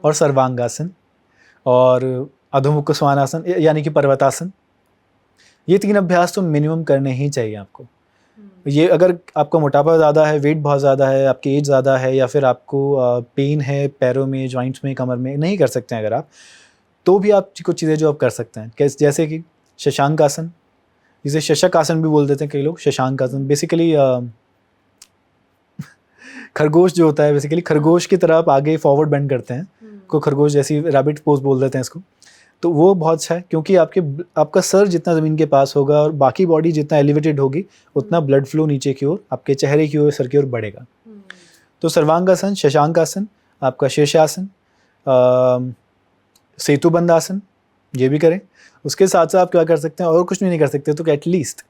और सर्वांगासन और अधोमुख स्वानासन यानी कि पर्वतासन, ये 3 अभ्यास तो मिनिमम करने ही चाहिए आपको। ये अगर आपका मोटापा ज़्यादा है, वेट बहुत ज़्यादा है, आपकी एज ज़्यादा है, या फिर आपको पेन है पैरों में, जॉइंट्स में, कमर में, नहीं कर सकते हैं अगर आप, तो भी आप कुछ चीज़ें जो आप कर सकते हैं, जैसे कि शशांक आसन, जिसे शशक आसन भी बोल देते हैं कई लोग। शशांक आसन बेसिकली खरगोश जो होता है बेसिकली, खरगोश की तरह आप आगे फॉरवर्ड बेंड करते हैं, को खरगोश जैसी रैबिट पोज बोल देते हैं इसको, तो वो बहुत अच्छा है क्योंकि आपका सर जितना ज़मीन के पास होगा और बाकी बॉडी जितना एलिवेटेड होगी उतना ब्लड फ्लो नीचे की ओर, आपके चेहरे की ओर, सर की ओर बढ़ेगा। तो सर्वांगासन, शशांकासन, आपका शीर्षासन, सेतुबंध आसन, ये भी करें। उसके साथ साथ आप क्या कर सकते हैं, और कुछ भी नहीं कर सकते तो एटलीस्ट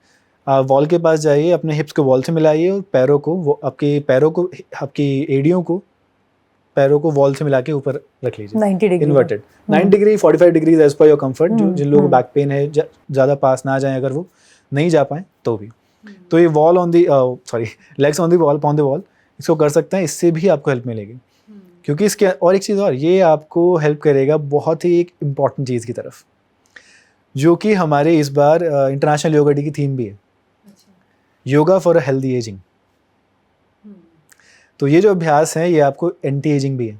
आप वॉल के पास जाइए, अपने हिप्स को वॉल से मिलाइए और पैरों को, आपकी एड़ियों को, पैरों को वॉल से मिला के ऊपर रख लीजिए 90 degree inverted, 9 degree 45 degree as per your comfort. जो जिन लोगों को बैक पेन है, ज़्यादा पास ना जाएं, अगर वो नहीं जा पाएँ तो भी, तो ये wall on the legs on the wall, on the wall, इसको कर सकते हैं। इससे भी आपको हेल्प मिलेगी क्योंकि इसके और एक चीज़ और, ये आपको हेल्प करेगा बहुत ही एक इम्पॉर्टेंट चीज़ की तरफ, जो कि हमारे इस बार इंटरनेशनल योगा डे की थीम भी है, yoga for a healthy ageing. तो ये जो अभ्यास हैं ये आपको एंटी एजिंग भी है।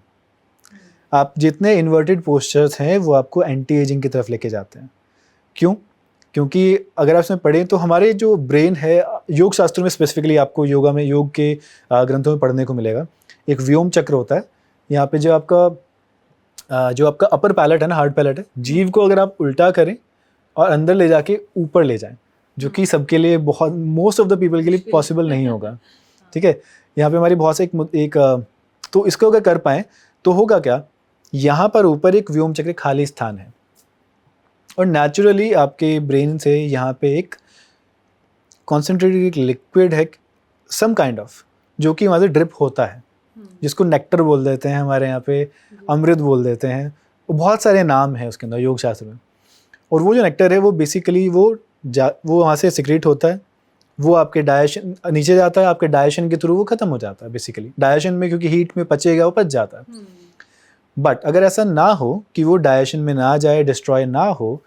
आप जितने इन्वर्टेड पोस्चर्स हैं वो आपको एंटी एजिंग की तरफ लेके जाते हैं। क्यों? क्योंकि अगर आप इसमें पढ़ें तो हमारे जो ब्रेन है, योग शास्त्रों में स्पेसिफिकली आपको योगा में, योग के ग्रंथों में पढ़ने को मिलेगा, एक व्योम चक्र होता है। यहाँ पे जो आपका अपर पैलेट है ना, हार्ड पैलेट है, जीभ को अगर आप उल्टा करें और अंदर ले जाके ऊपर ले जाएं, जो कि सबके लिए बहुत, मोस्ट ऑफ द पीपल के लिए पॉसिबल नहीं होगा, ठीक है। यहाँ पे हमारी बहुत से एक तो इसको अगर कर पाएँ तो होगा क्या, यहाँ पर ऊपर एक व्योम चक्र खाली स्थान है और नेचुरली आपके ब्रेन से यहाँ पे एक कॉन्सेंट्रेटेड लिक्विड है सम काइंड ऑफ, जो कि वहाँ से ड्रिप होता है, जिसको नेक्टर बोल देते हैं हमारे यहाँ पे, अमृत बोल देते हैं, बहुत सारे नाम हैं उसके अंदर योग शास्त्र में। और वो जो नेक्टर है वो बेसिकली वो वहाँ से सिक्रेट होता है, वो आपके डाइजेशन नीचे जाता है, आपके डाइजेशन के थ्रू वो खत्म हो जाता है बेसिकली। डाइजेशन में क्योंकि हीट में पचेगा, वो पच जाता है। बट अगर ऐसा ना हो कि वो डाइजेशन में ना जाए, डिस्ट्रॉय ना हो,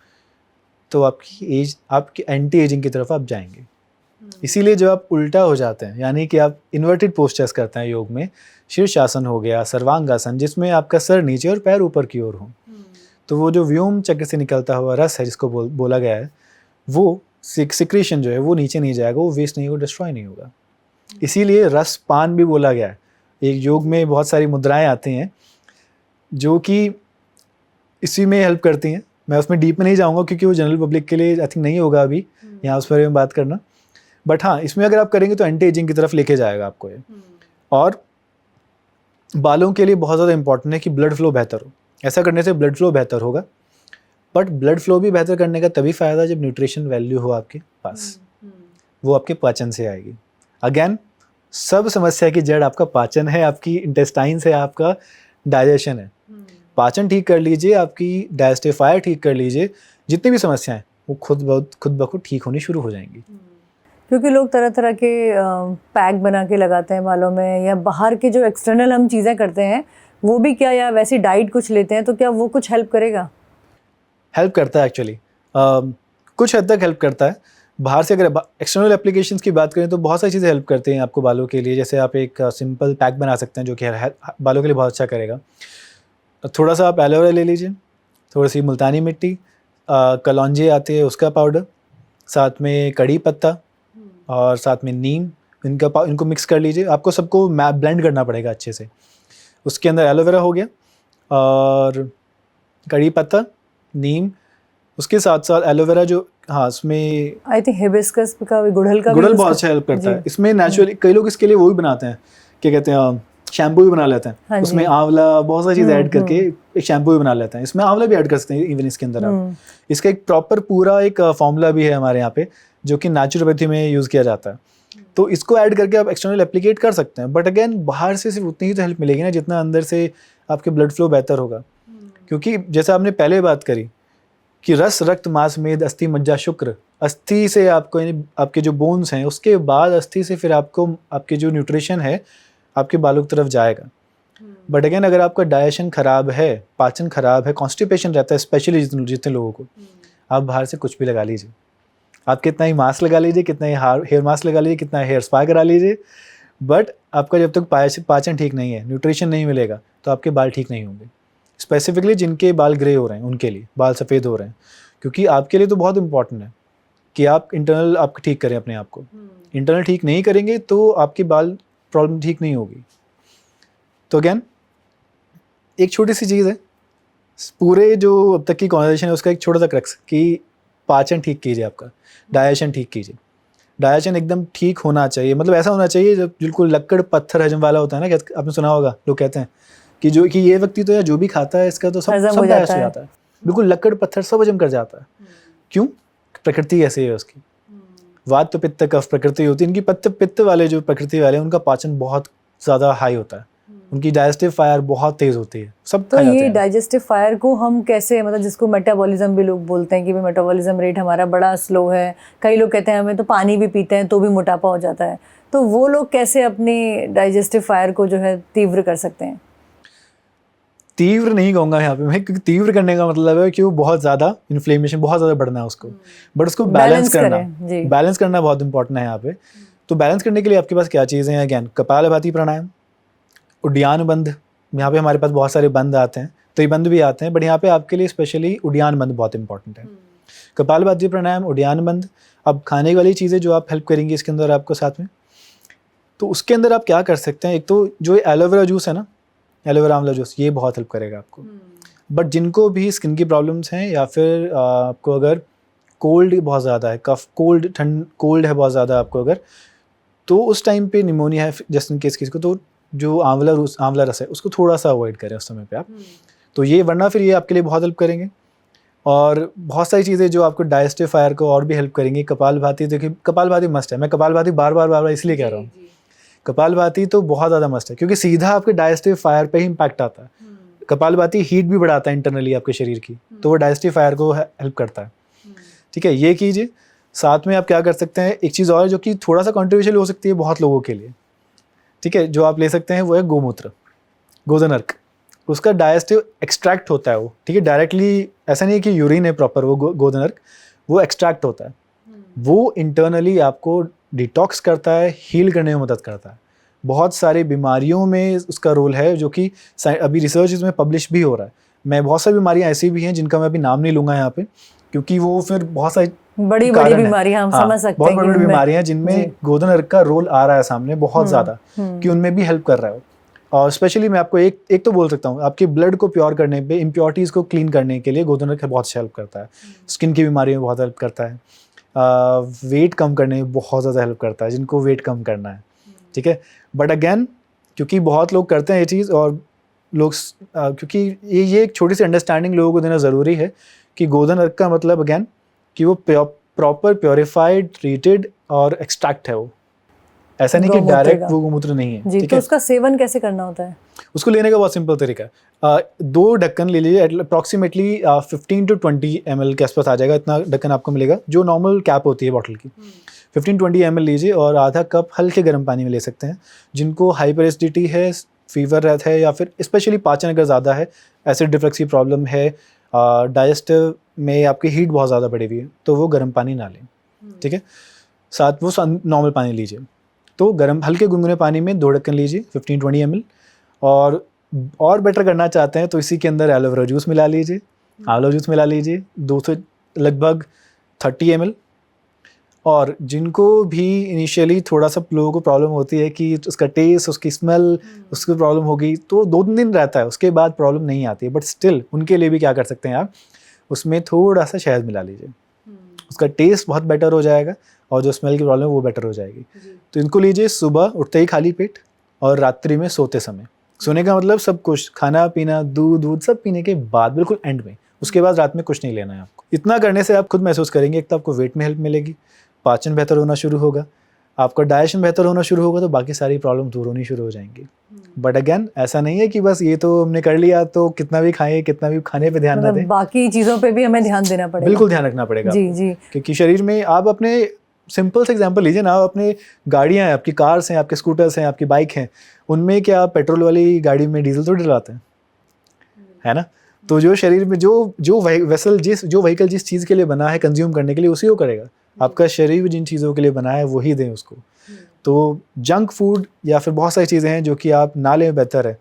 तो आपकी एंटी एजिंग की तरफ आप जाएंगे। इसीलिए जब आप उल्टा हो जाते हैं, यानी कि आप इन्वर्टेड पोस्चर्स करते हैं योग में, शीर्षासन हो गया, सर्वांगासन, जिसमें आपका सर नीचे और पैर ऊपर की ओर हो, तो वो जो व्योम चक्र से निकलता हुआ रस है, जिसको बोला गया है, वो सिक्रेशन जो है वो नीचे नहीं जाएगा, वो वेस्ट नहीं होगा, डिस्ट्रॉय नहीं होगा। इसीलिए रस पान भी बोला गया है। एक योग में बहुत सारी मुद्राएं आती हैं जो कि इसी में हेल्प करती हैं। मैं उसमें डीप में नहीं जाऊंगा क्योंकि वो जनरल पब्लिक के लिए आई थिंक नहीं होगा अभी यहाँ उस बारे में बात करना। बट हाँ, इसमें अगर आप करेंगे तो एंटी एजिंग की तरफ लेके जाएगा आपको ये। और बालों के लिए बहुत ज़्यादा इंपॉर्टेंट है कि ब्लड फ्लो बेहतर हो। ऐसा करने से ब्लड फ्लो बेहतर होगा, बट ब्लड फ्लो भी बेहतर करने का तभी फ़ायदा जब न्यूट्रिशन वैल्यू हो आपके पास, वो आपके पाचन से आएगी। अगेन, सब समस्या की जड़ आपका पाचन है, आपकी इंटेस्टाइन्स है, आपका डाइजेशन है। पाचन ठीक कर लीजिए, आपकी डाइजेस्टिफायर ठीक कर लीजिए, जितनी भी समस्याएं वो खुद ब खुद ठीक होनी शुरू हो जाएंगी। क्योंकि लोग तरह तरह के पैक बना के लगाते हैं बालों में, या बाहर के जो एक्सटर्नल हम चीज़ें करते हैं वो भी क्या, या वैसी डाइट कुछ लेते हैं, तो क्या वो कुछ हेल्प करेगा? हेल्प करता है एक्चुअली, कुछ हद तक हेल्प करता है। बाहर से अगर एक्सटर्नल एप्लीकेशंस की बात करें तो बहुत सारी चीज़ें हेल्प करती हैं आपको बालों के लिए। जैसे आप एक सिंपल पैक बना सकते हैं जो कि बालों के लिए बहुत अच्छा करेगा। थोड़ा सा आप एलोवेरा ले लीजिए, थोड़ी सी मुल्तानी मिट्टी, कलौंजी आती है उसका पाउडर, साथ में कड़ी पत्ता और साथ में नीम, इनको मिक्स कर लीजिए। आपको सबको ब्लेंड करना पड़ेगा अच्छे से। उसके अंदर एलोवेरा हो गया और कड़ी पत्ता, नीम, उसके साथ साथ एलोवेरा जो, हाँ, उसमें आई थिंक हिबिस्कस का भी, गुड़हल बहुत अच्छा हेल्प करता है। इसमें नेचुरली कई लोग इसके लिए वो भी बनाते हैं, क्या कहते हैं, शैम्पू भी बना लेते हैं। हाँ, उसमें आंवला, बहुत सारी चीज़ ऐड करके एक शैम्पू भी बना लेते हैं। इसमें आंवला भी ऐड कर सकते हैं इवन इसके अंदर आप। इसका एक प्रॉपर पूरा एक फॉर्मूला भी है हमारे यहाँ पे, जो कि नेचुरोपैथी में यूज़ किया जाता है। तो इसको ऐड करके आप एक्सटर्नल एप्लीकेट कर सकते हैं। बट अगेन, बाहर से सिर्फ उतनी ही तो हेल्प मिलेगी ना जितना अंदर से आपके ब्लड फ्लो बेहतर होगा। क्योंकि जैसा आपने पहले बात करी कि रस, रक्त, मांस, मेद, अस्थि, मज्जा, शुक्र, अस्थि से आपको, यानी आपके जो बोन्स हैं, उसके बाद अस्थि से फिर आपको आपके जो न्यूट्रिशन है आपके बालों की तरफ जाएगा। बट अगेन, अगर आपका डाइजेशन खराब है, पाचन खराब है, कॉन्स्टिपेशन रहता है, स्पेशली जितने लोगों को, आप बाहर से कुछ भी लगा लीजिए, आप कितना ही मास्क लगा लीजिए, कितना ही हेयर मास्क लगा लीजिए, कितना हेयर स्पा करा लीजिए, बट आपका जब तक पाचन ठीक नहीं है, न्यूट्रिशन नहीं मिलेगा, तो आपके बाल ठीक नहीं होंगे। स्पेसिफिकली जिनके बाल ग्रे हो रहे हैं उनके लिए, बाल सफ़ेद हो रहे हैं, क्योंकि आपके लिए तो बहुत इंपॉर्टेंट है कि आप इंटरनल ठीक करें अपने आप को। इंटरनल ठीक नहीं करेंगे तो आपके बाल प्रॉब्लम ठीक नहीं होगी। तो अगेन एक छोटी सी चीज़ है, पूरे जो अब तक की कॉन्वर्सेशन है उसका एक छोटा सा क्रक्स कि पाचन ठीक कीजिए, आपका डाइजेशन ठीक कीजिए। डाइजेशन एकदम ठीक होना चाहिए, मतलब ऐसा होना चाहिए जब बिल्कुल लक्कड़ पत्थर हजम वाला होता है ना, आपने सुना होगा, लोग कहते हैं कि ये व्यक्ति तो या जो भी खाता है इसका तो सब हजम हो डाइजेस्ट हो जाता जाता है, बिल्कुल लक्कड़ पत्थर सब हजम कर जाता है। क्यों? प्रकृति ऐसी है उसकी। वात पित्त कफ प्रकृति होती है इनकी। पित्त वाले जो प्रकृति वाले उनका पाचन बहुत ज़्यादा हाई होता है, उनकी डाइजेस्टिव फायर बहुत तेज़ होती है, सब तो खा जाते ये हैं। डाइजेस्टिव फायर को हम कैसे, मतलब जिसको मेटाबॉलिज्म भी लोग बोलते हैं कि भाई मेटाबॉलिज्म रेट हमारा बड़ा स्लो है, कई लोग कहते हैं हमें तो पानी भी पीते हैं तो भी मोटापा हो जाता है, तो वो लोग कैसे अपनी डाइजेस्टिव फायर को जो है तीव्र कर सकते हैं? तीव्र नहीं कहूँगा यहाँ पे मैं, क्योंकि तीव्र करने का मतलब है कि वो बहुत ज़्यादा इन्फ्लेमेशन बहुत ज़्यादा बढ़ना है उसको, बट उसको बैलेंस करना, जी। बैलेंस करना बहुत इंपॉर्टेंट है यहाँ पे। तो बैलेंस करने के लिए आपके पास क्या चीज़ें हैं? अगेन कपालभाति प्राणायाम, उड्डयन बंद, यहाँ पे हमारे पास बहुत सारे बंद आते हैं, त्रिबंध भी आते हैं, बट यहाँ पे आपके लिए स्पेशली उड्डयन बंद बहुत इंपॉर्टेंट है। कपालभाति प्राणायाम, उड्डयन बंद। अब खाने वाली चीज़ें जो आप हेल्प करेंगी इसके अंदर आपको साथ में, तो उसके अंदर आप क्या कर सकते हैं? एक तो जो एलोवेरा जूस है ना, एलोवेरा आंवला जूस, ये बहुत हेल्प करेगा आपको। बट जिनको भी स्किन की प्रॉब्लम्स हैं या फिर आपको अगर कोल्ड बहुत ज़्यादा है, कफ कोल्ड ठंड कोल्ड है बहुत ज़्यादा आपको अगर, तो उस टाइम पे निमोनिया है जस्ट इन केस को, तो जो आंवला रस है उसको थोड़ा सा अवॉइड करें उस समय पे आप। तो ये, वरना फिर ये आपके लिए बहुत हेल्प करेंगे। और बहुत सारी चीज़ें जो आपको डाइजेस्टिव फायर को और भी हेल्प करेंगी। कपालभाति, देखिए कपालभाति मस्ट है, मैं कपालभाति बार बार इसलिए कह रहा हूँ, कपालभाति तो बहुत ज़्यादा मस्ट है क्योंकि सीधा आपके डाइजेस्टिव फायर पे ही इम्पैक्ट आता है। कपालभाति हीट भी बढ़ाता है इंटरनली आपके शरीर की, तो वो डाइजेस्टिव फायर को हेल्प करता है। ठीक है, ये कीजिए। साथ में आप क्या कर सकते हैं, एक चीज़ और जो कि थोड़ा सा कॉन्ट्रोवर्शियल हो सकती है बहुत लोगों के लिए, ठीक है, जो आप ले सकते हैं वो है गोमूत्र, गोधन अर्क। उसका डाइजेस्टिव एक्सट्रैक्ट होता है वो, ठीक है, डायरेक्टली ऐसा नहीं है कि यूरिन है प्रॉपर, वो गोधन अर्क वो एक्सट्रैक्ट होता है, वो इंटरनली आपको डिटॉक्स करता है, हील करने में मदद करता है। बहुत सारी बीमारियों में उसका रोल है, जो कि अभी रिसर्च इसमें पब्लिश भी हो रहा है। मैं बहुत सारी बीमारियां ऐसी भी हैं जिनका मैं अभी नाम नहीं लूँगा यहाँ पे, क्योंकि वो फिर बहुत सारी बड़ी बीमारियां हम समझ सकते हैं, बहुत बड़ी बीमारियां हैं जिनमें गोधन अर्क का रोल आ रहा है सामने बहुत ज़्यादा, कि उनमें भी हेल्प कर रहा है। और स्पेशली मैं आपको एक तो बोल सकता हूँ, आपके ब्लड को प्योर करने पे, इम्प्योरिटीज़ को क्लीन करने के लिए गोधन अर्क बहुत हेल्प करता है। स्किन की बीमारियों में बहुत हेल्प करता है, वेट कम करने में बहुत ज़्यादा हेल्प करता है जिनको वेट कम करना है। ठीक है, बट अगेन क्योंकि बहुत लोग करते हैं ये चीज़, और लोग क्योंकि ये एक छोटी सी अंडरस्टैंडिंग लोगों को देना ज़रूरी है कि गोधन अर्क का मतलब अगेन कि वो प्रॉपर प्योरीफाइड, ट्रीटेड और एक्सट्रैक्ट है। वो ऐसा नहीं कि डायरेक्ट वो गोमूत्र नहीं है। जी, तो उसका सेवन कैसे करना होता है? उसको लेने का बहुत सिंपल तरीका है, 2 ढक्कन ले लीजिए, अप्रॉक्सीमेटली 15 to 20 ml के आसपास आ जाएगा, इतना ढक्कन आपको मिलेगा, जो नॉर्मल कैप होती है बॉटल की। 15-20 ml लीजिए और आधा कप हल्के गर्म पानी में ले सकते हैं। जिनको हाइपर एसिडिटी है, फीवर रहता है, या फिर स्पेशली पाचन अगर ज़्यादा है, एसिड रिफ्लक्स की प्रॉब्लम है, डाइजेस्टिव में आपकी हीट बहुत ज़्यादा बढ़ी हुई है, तो वो गर्म पानी ना लें। ठीक है, साथ वो नॉर्मल पानी लीजिए। तो गर्म हल्के गुनगुने पानी में 2 ढक्कन लीजिए 15-20 ml। और बेटर करना चाहते हैं तो इसी के अंदर एलोवेरा जूस मिला लीजिए, आंवला जूस मिला लीजिए 200 लगभग 30 ml। और जिनको भी इनिशियली थोड़ा सा लोगों को प्रॉब्लम होती है कि उसका टेस्ट, उसकी स्मेल, उसकी प्रॉब्लम होगी, तो 2 दिन रहता है, उसके बाद प्रॉब्लम नहीं आती है। बट स्टिल उनके लिए भी क्या कर सकते हैं आप, उसमें थोड़ा सा शहद मिला लीजिए, उसका टेस्ट बहुत बेटर हो जाएगा और जो स्मेल की प्रॉब्लम है वो बेटर हो जाएगी। तो इनको लीजिए सुबह उठते ही खाली पेट और रात्रि में सोते समय। सोने का मतलब सब कुछ, खाना पीना, दूध सब पीने के बाद, बिल्कुल एंड में, उसके बाद रात में कुछ नहीं लेना है आपको। इतना करने से आप खुद महसूस करेंगे, एक तो आपको वेट में हेल्प मिलेगी, पाचन बेहतर होना शुरू होगा, आपका डाइजेशन बेहतर होना शुरू होगा, तो बाकी सारी प्रॉब्लम दूर होनी शुरू हो जाएंगी। बट अगेन ऐसा नहीं है कि बस ये तो हमने कर लिया तो कितना भी खाएं, कितना भी खाने पे ध्यान ना दें, बाकी चीज़ों पे भी हमें ध्यान देना पड़ेगा। बिल्कुल ध्यान रखना पड़ेगा जी जी, क्योंकि शरीर में आप अपने सिंपल से एग्जांपल लीजिए ना, आप अपने गाड़ियाँ हैं, आपकी कार्स हैं, आपके स्कूटर्स हैं, आपकी बाइक हैं, उनमें क्या आप पेट्रोल वाली गाड़ी में डीजल तो डलवाते हैं, है ना? तो जो शरीर में जो व्हीकल जिस चीज़ के लिए बना है कंज्यूम करने के लिए, उसी को करेगा। आपका शरीर जिन चीज़ों के लिए बना है वही दें उसको। तो जंक फूड या फिर बहुत सारी चीज़ें हैं जो कि आप ना लें, बेहतर है।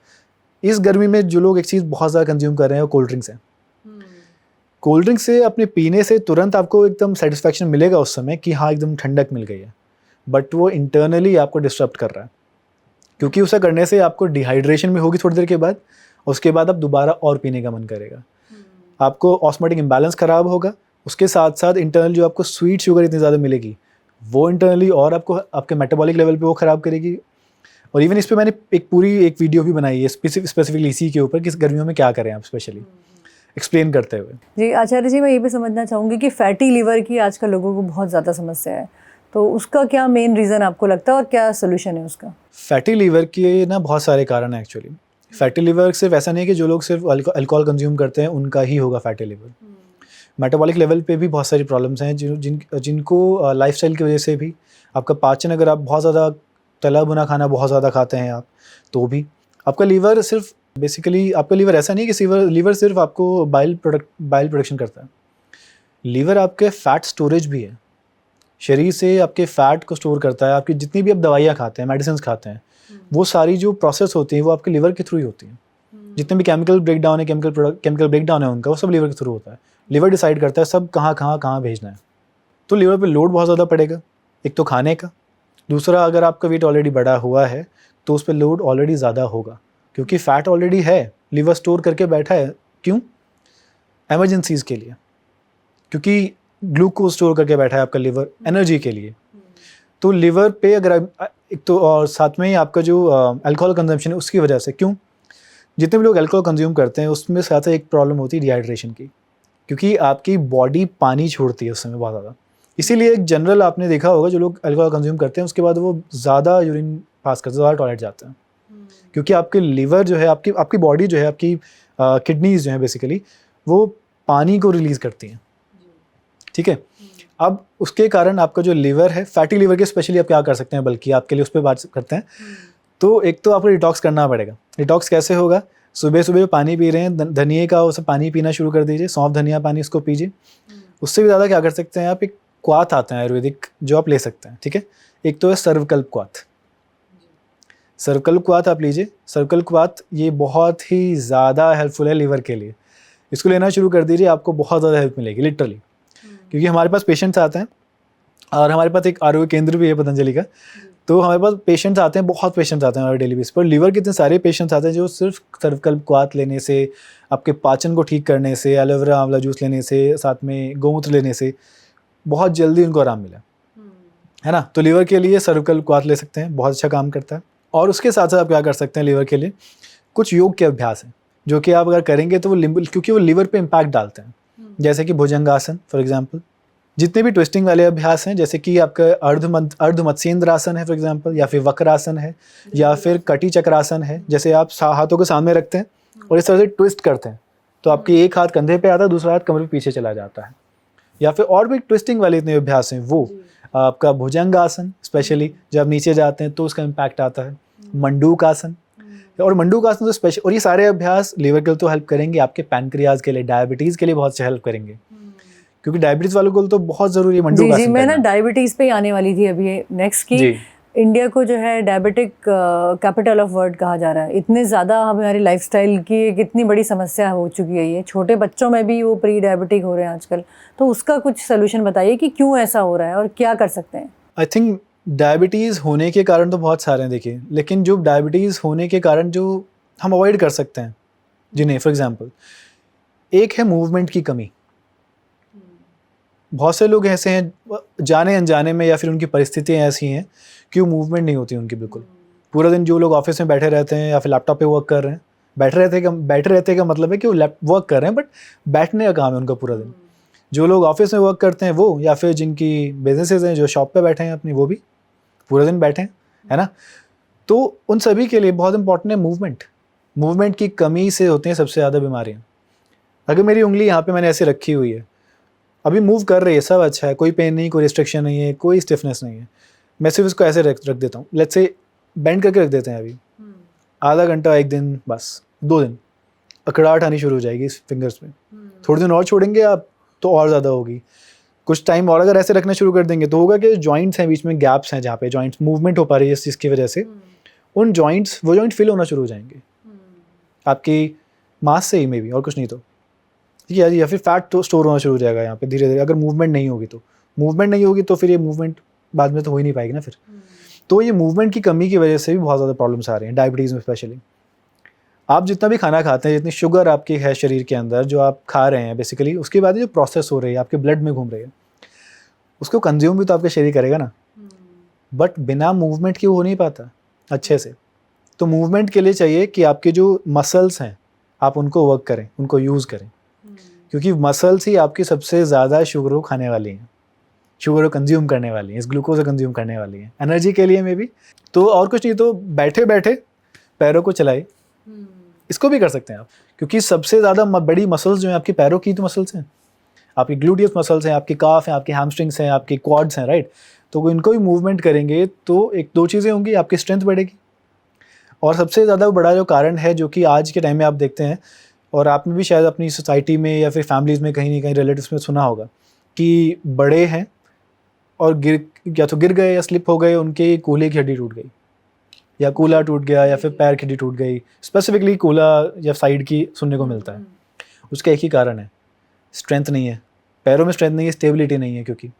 इस गर्मी में जो लोग एक चीज़ बहुत ज़्यादा कंज्यूम कर रहे हैं वो कोल्ड ड्रिंक्स है। कोल्ड ड्रिंक से अपने पीने से तुरंत आपको एकदम सेटिस्फैक्शन मिलेगा उस समय कि हाँ एकदम ठंडक मिल गई है, बट वो इंटरनली आपको डिस्टर्ब कर रहा है। क्योंकि उसे करने से आपको डिहाइड्रेशन भी होगी थोड़ी देर के बाद, उसके बाद आप दोबारा और पीने का मन करेगा, आपको ऑस्मोटिक इम्बैलेंस ख़राब होगा, उसके साथ साथ इंटरनल जो आपको स्वीट शुगर इतनी ज़्यादा मिलेगी वो इंटरनली और आपको आपके मेटाबॉलिक लेवल पे वो ख़राब करेगी। और इवन इस पे मैंने एक वीडियो भी बनाई है स्पेसिफिकली इसी के ऊपर कि गर्मियों में क्या करें आप, स्पेशली एक्सप्लेन करते हुए। जी आचार्य जी, मैं ये भी समझना चाहूँगी कि फैटी लीवर की आजकल लोगों को बहुत ज़्यादा समस्या है, तो उसका क्या मेन रीज़न आपको लगता है और क्या सोल्यूशन है उसका? फैटी लीवर के ना बहुत सारे कारण हैं एक्चुअली। फैटी लीवर सिर्फ ऐसा नहीं है कि जो लोग सिर्फ अल्कोहल कंज्यूम करते हैं उनका ही होगा फैटी लीवर। मेटाबॉलिक लेवल पे भी बहुत सारी प्रॉब्लम्स हैं जिनको लाइफस्टाइल की वजह से भी, आपका पाचन, अगर आप बहुत ज़्यादा तला भुना खाना बहुत ज़्यादा खाते हैं आप, तो भी आपका लीवर सिर्फ बेसिकली आपका लीवर ऐसा नहीं कि लीवर सिर्फ आपको बाइल प्रोडक्शन करता है। लीवर आपके फ़ैट स्टोरेज भी है, शरीर से आपके फ़ैट को स्टोर करता है। आपकी जितनी भी आप दवाइयाँ खाते हैं, मेडिसिन खाते हैं, वो सारी जो प्रोसेस होती हैं वो आपके लीवर के थ्रू ही होती हैं। जितने भी केमिकल ब्रेकडाउन है, केमिकल ब्रेकडाउन है उनका, वो सब लीवर के थ्रू होता है। लीवर डिसाइड करता है सब कहाँ भेजना है। तो लीवर पे लोड बहुत ज़्यादा पड़ेगा, एक तो खाने का, दूसरा अगर आपका वेट ऑलरेडी बढ़ा हुआ है तो उस पर लोड ऑलरेडी ज़्यादा होगा, क्योंकि फ़ैट ऑलरेडी है, लीवर स्टोर करके बैठा है। क्यों? एमरजेंसीज़ के लिए, क्योंकि ग्लूकोज स्टोर करके बैठा है आपका लीवर एनर्जी के लिए। तो लीवर पे अगर एक तो, और साथ में ही आपका जो अल्कोहल कंजम्पशन है उसकी वजह से, क्यों जितने भी लोग अल्कोहल कंज्यूम करते हैं उसमें साथ एक प्रॉब्लम होती है डिहाइड्रेशन की, क्योंकि आपकी बॉडी पानी छोड़ती है उस समय बहुत ज़्यादा। इसीलिए एक जनरल आपने देखा होगा जो लोग अल्कोहल कंज्यूम करते हैं उसके बाद वो ज़्यादा यूरिन पास करते हैं, ज़्यादा टॉयलेट जाते हैं, क्योंकि आपके लीवर जो है, आपकी बॉडी जो है, आपकी किडनीज जो है बेसिकली वो पानी को रिलीज़ करती हैं। ठीक है, अब उसके कारण आपका जो लीवर है, फैटी लीवर के स्पेशली आप क्या कर सकते हैं, बल्कि आपके लिए उस पर बात करते हैं। तो एक तो आपको डिटॉक्स करना पड़ेगा। डिटॉक्स कैसे होगा? सुबह सुबह पानी पी रहे हैं, धनिए का उसे पानी पीना शुरू कर दीजिए, सौंफ धनिया पानी उसको पीजिए। उससे भी ज़्यादा क्या कर सकते हैं आप, एक क्वाथ आता है आयुर्वेदिक जो आप ले सकते हैं। ठीक है, एक तो है सर्वकल्प क्वाथ। सर्वकल्प क्वाथ आप लीजिए। सर्वकल्प क्वाथ ये बहुत ही ज़्यादा हेल्पफुल है लीवर के लिए, इसको लेना शुरू कर दीजिए, आपको बहुत ज़्यादा हेल्प मिलेगी लिटरली। क्योंकि हमारे पास पेशेंट्स आते हैं और हमारे पास एक आरोग्य केंद्र भी है पतंजलि का, तो हमारे पास पेशेंट्स आते हैं, बहुत पेशेंट्स आते हैं हमारे डेली बेस पर। लीवर के इतने सारे पेशेंट्स आते हैं जो सिर्फ सर्वकल्प क्वाथ लेने से, आपके पाचन को ठीक करने से, एलोवेरा आंवला जूस लेने से, साथ में गौमूत्र लेने से बहुत जल्दी उनको आराम मिला है ना। तो लीवर के लिए सर्वकल्प क्वाथ ले सकते हैं, बहुत अच्छा काम करता है। और उसके साथ साथ आप क्या कर सकते हैं, लीवर के लिए कुछ योग के अभ्यास हैं जो कि आप अगर करेंगे तो वो क्योंकि वो लीवर पे इम्पैक्ट डालते हैं, जैसे कि भुजंगासन फॉर एग्जांपल। जितने भी ट्विस्टिंग वाले अभ्यास हैं, जैसे कि आपका अर्धमत्स्येंद्र आसन है फॉर एग्जांपल, या फिर वक्रासन है, या फिर कटी चक्रासन है, जैसे आप हाथों को सामने रखते हैं और इस तरह से ट्विस्ट करते हैं तो आपकी एक हाथ कंधे पे आता है, दूसरा हाथ कमर पे पीछे चला जाता है। या फिर और भी ट्विस्टिंग वाले इतने अभ्यास हैं, वो आपका भुजंगासन स्पेशली जब आप नीचे जाते हैं तो उसका इम्पैक्ट आता है। मंडूकासन, और मंडूकासन तो स्पेशल, और ये सारे अभ्यास लीवर के लिए तो हेल्प करेंगे, आपके पैनक्रियाज के लिए, डायबिटीज़ के लिए बहुत से हेल्प करेंगे, क्योंकि डायबिटीज़ वालों को तो बहुत ज़रूरी है मंडूकासन। जी, मैं ना डायबिटीज़ पे ही आने वाली थी अभी नेक्स्ट की। इंडिया को जो है डायबिटिक कैपिटल ऑफ वर्ल्ड कहा जा रहा है। इतने ज़्यादा हमारी लाइफस्टाइल की एक इतनी बड़ी समस्या हो चुकी है, ये छोटे बच्चों में भी वो प्री डायबिटिक हो रहे हैं आजकल। तो उसका कुछ सोल्यूशन बताइए कि क्यों ऐसा हो रहा है और क्या कर सकते हैं। आई थिंक डायबिटीज़ होने के कारण तो बहुत सारे हैं देखिए, लेकिन जो डायबिटीज़ होने के कारण जो हम अवॉइड कर सकते हैं जिन्हें, फॉर एग्जांपल एक है मूवमेंट की कमी। बहुत से लोग ऐसे हैं जाने अनजाने में, या फिर उनकी परिस्थितियाँ ऐसी हैं कि वो मूवमेंट नहीं होती उनकी बिल्कुल। पूरा दिन जो लोग ऑफिस में बैठे रहते हैं या फिर लैपटॉप पे वर्क कर रहे हैं, बैठे रहते का मतलब है कि वो वर्क कर रहे हैं, बट बैठने का काम है उनका पूरा दिन। जो लोग ऑफिस में वर्क करते हैं वो, या फिर जिनकी बिजनेसेस हैं, जो शॉप पे बैठे हैं अपनी, वो भी पूरा दिन बैठे हैं, है ना। तो उन सभी के लिए बहुत इंपॉर्टेंट है मूवमेंट। मूवमेंट की कमी से होती हैं सबसे ज़्यादा बीमारियाँ। अगर मेरी उंगली यहाँ पे मैंने ऐसे रखी हुई है, अभी मूव कर रही है, सब अच्छा है, कोई पेन नहीं, कोई रिस्ट्रिक्शन नहीं है, कोई स्टिफनेस नहीं है, मैं सिर्फ इसको ऐसे रख देता हूँ, लेट्स से बेंड करके रख देते हैं अभी, आधा घंटा, एक दिन, बस 2 दिन, अकड़ाहट आनी शुरू हो जाएगी इस फिंगर्स पे। थोड़े दिन और छोड़ेंगे आप तो और ज़्यादा होगी। कुछ टाइम और अगर ऐसे रखना शुरू कर देंगे तो होगा कि जॉइंट्स हैं बीच में, गैप्स हैं जहाँ पे जॉइंट्स मूवमेंट हो पा रही है जिसकी वजह से उन जॉइंट्स, वो जॉइंट फिल होना शुरू हो जाएंगे आपकी मांस से ही, में भी, और कुछ नहीं तो ठीक है, या फिर फैट तो स्टोर होना शुरू हो जाएगा यहाँ पे धीरे धीरे। अगर मूवमेंट नहीं होगी तो फिर ये मूवमेंट बाद में तो हो ही नहीं पाएगी ना फिर। तो ये मूवमेंट की कमी की वजह से भी बहुत ज़्यादा प्रॉब्लम्स आ रही हैं, डायबिटीज़ में स्पेशली। आप जितना भी खाना खाते हैं, जितनी शुगर आपकी है शरीर के अंदर जो आप खा रहे हैं बेसिकली, उसके बाद जो प्रोसेस हो रही है आपके ब्लड में घूम रही है, उसको कंज्यूम भी तो आपका शरीर करेगा ना, बट बिना मूवमेंट के वो हो नहीं पाता अच्छे से। तो मूवमेंट के लिए चाहिए कि आपके जो मसल्स हैं आप उनको वर्क करें, उनको यूज़ करें, क्योंकि मसल्स ही आपकी सबसे ज़्यादा शुगर को खाने वाली हैं, शुगर को कंज्यूम करने वाली हैं, इस ग्लूकोज को कंज्यूम करने वाली हैं एनर्जी के लिए में भी। तो और कुछ नहीं, तो बैठे बैठे पैरों को चलाए, इसको भी कर सकते हैं आप, क्योंकि सबसे ज़्यादा बड़ी मसल्स जो हैं आपकी पैरों की तो मसल्स हैं, आपकी ग्लूटियस मसल्स हैं, आपकी काफ हैं, आपकी हैमस्ट्रिंग्स हैं, आपकी क्वाड्स हैं, राइट। तो इनको भी मूवमेंट करेंगे तो एक दो चीज़ें होंगी, आपकी स्ट्रेंथ बढ़ेगी। और सबसे ज़्यादा बड़ा जो कारण है जो कि आज के टाइम में आप देखते हैं, और आपने भी शायद अपनी सोसाइटी में या फिर फैमिलीज़ में कहीं ना कहीं रिलेटिव्स में सुना होगा कि बड़े हैं और या तो गिर गए या स्लिप हो गए, उनके कूल्हे की हड्डी टूट गई, या कूल्हा टूट गया, या फिर पैर की हड्डी टूट गई। स्पेसिफिकली कूल्हा या साइड की सुनने को मिलता है। उसका एक ही कारण है, स्ट्रेंथ नहीं है पैरों में, स्ट्रेंथ नहीं है, स्टेबिलिटी नहीं है। क्योंकि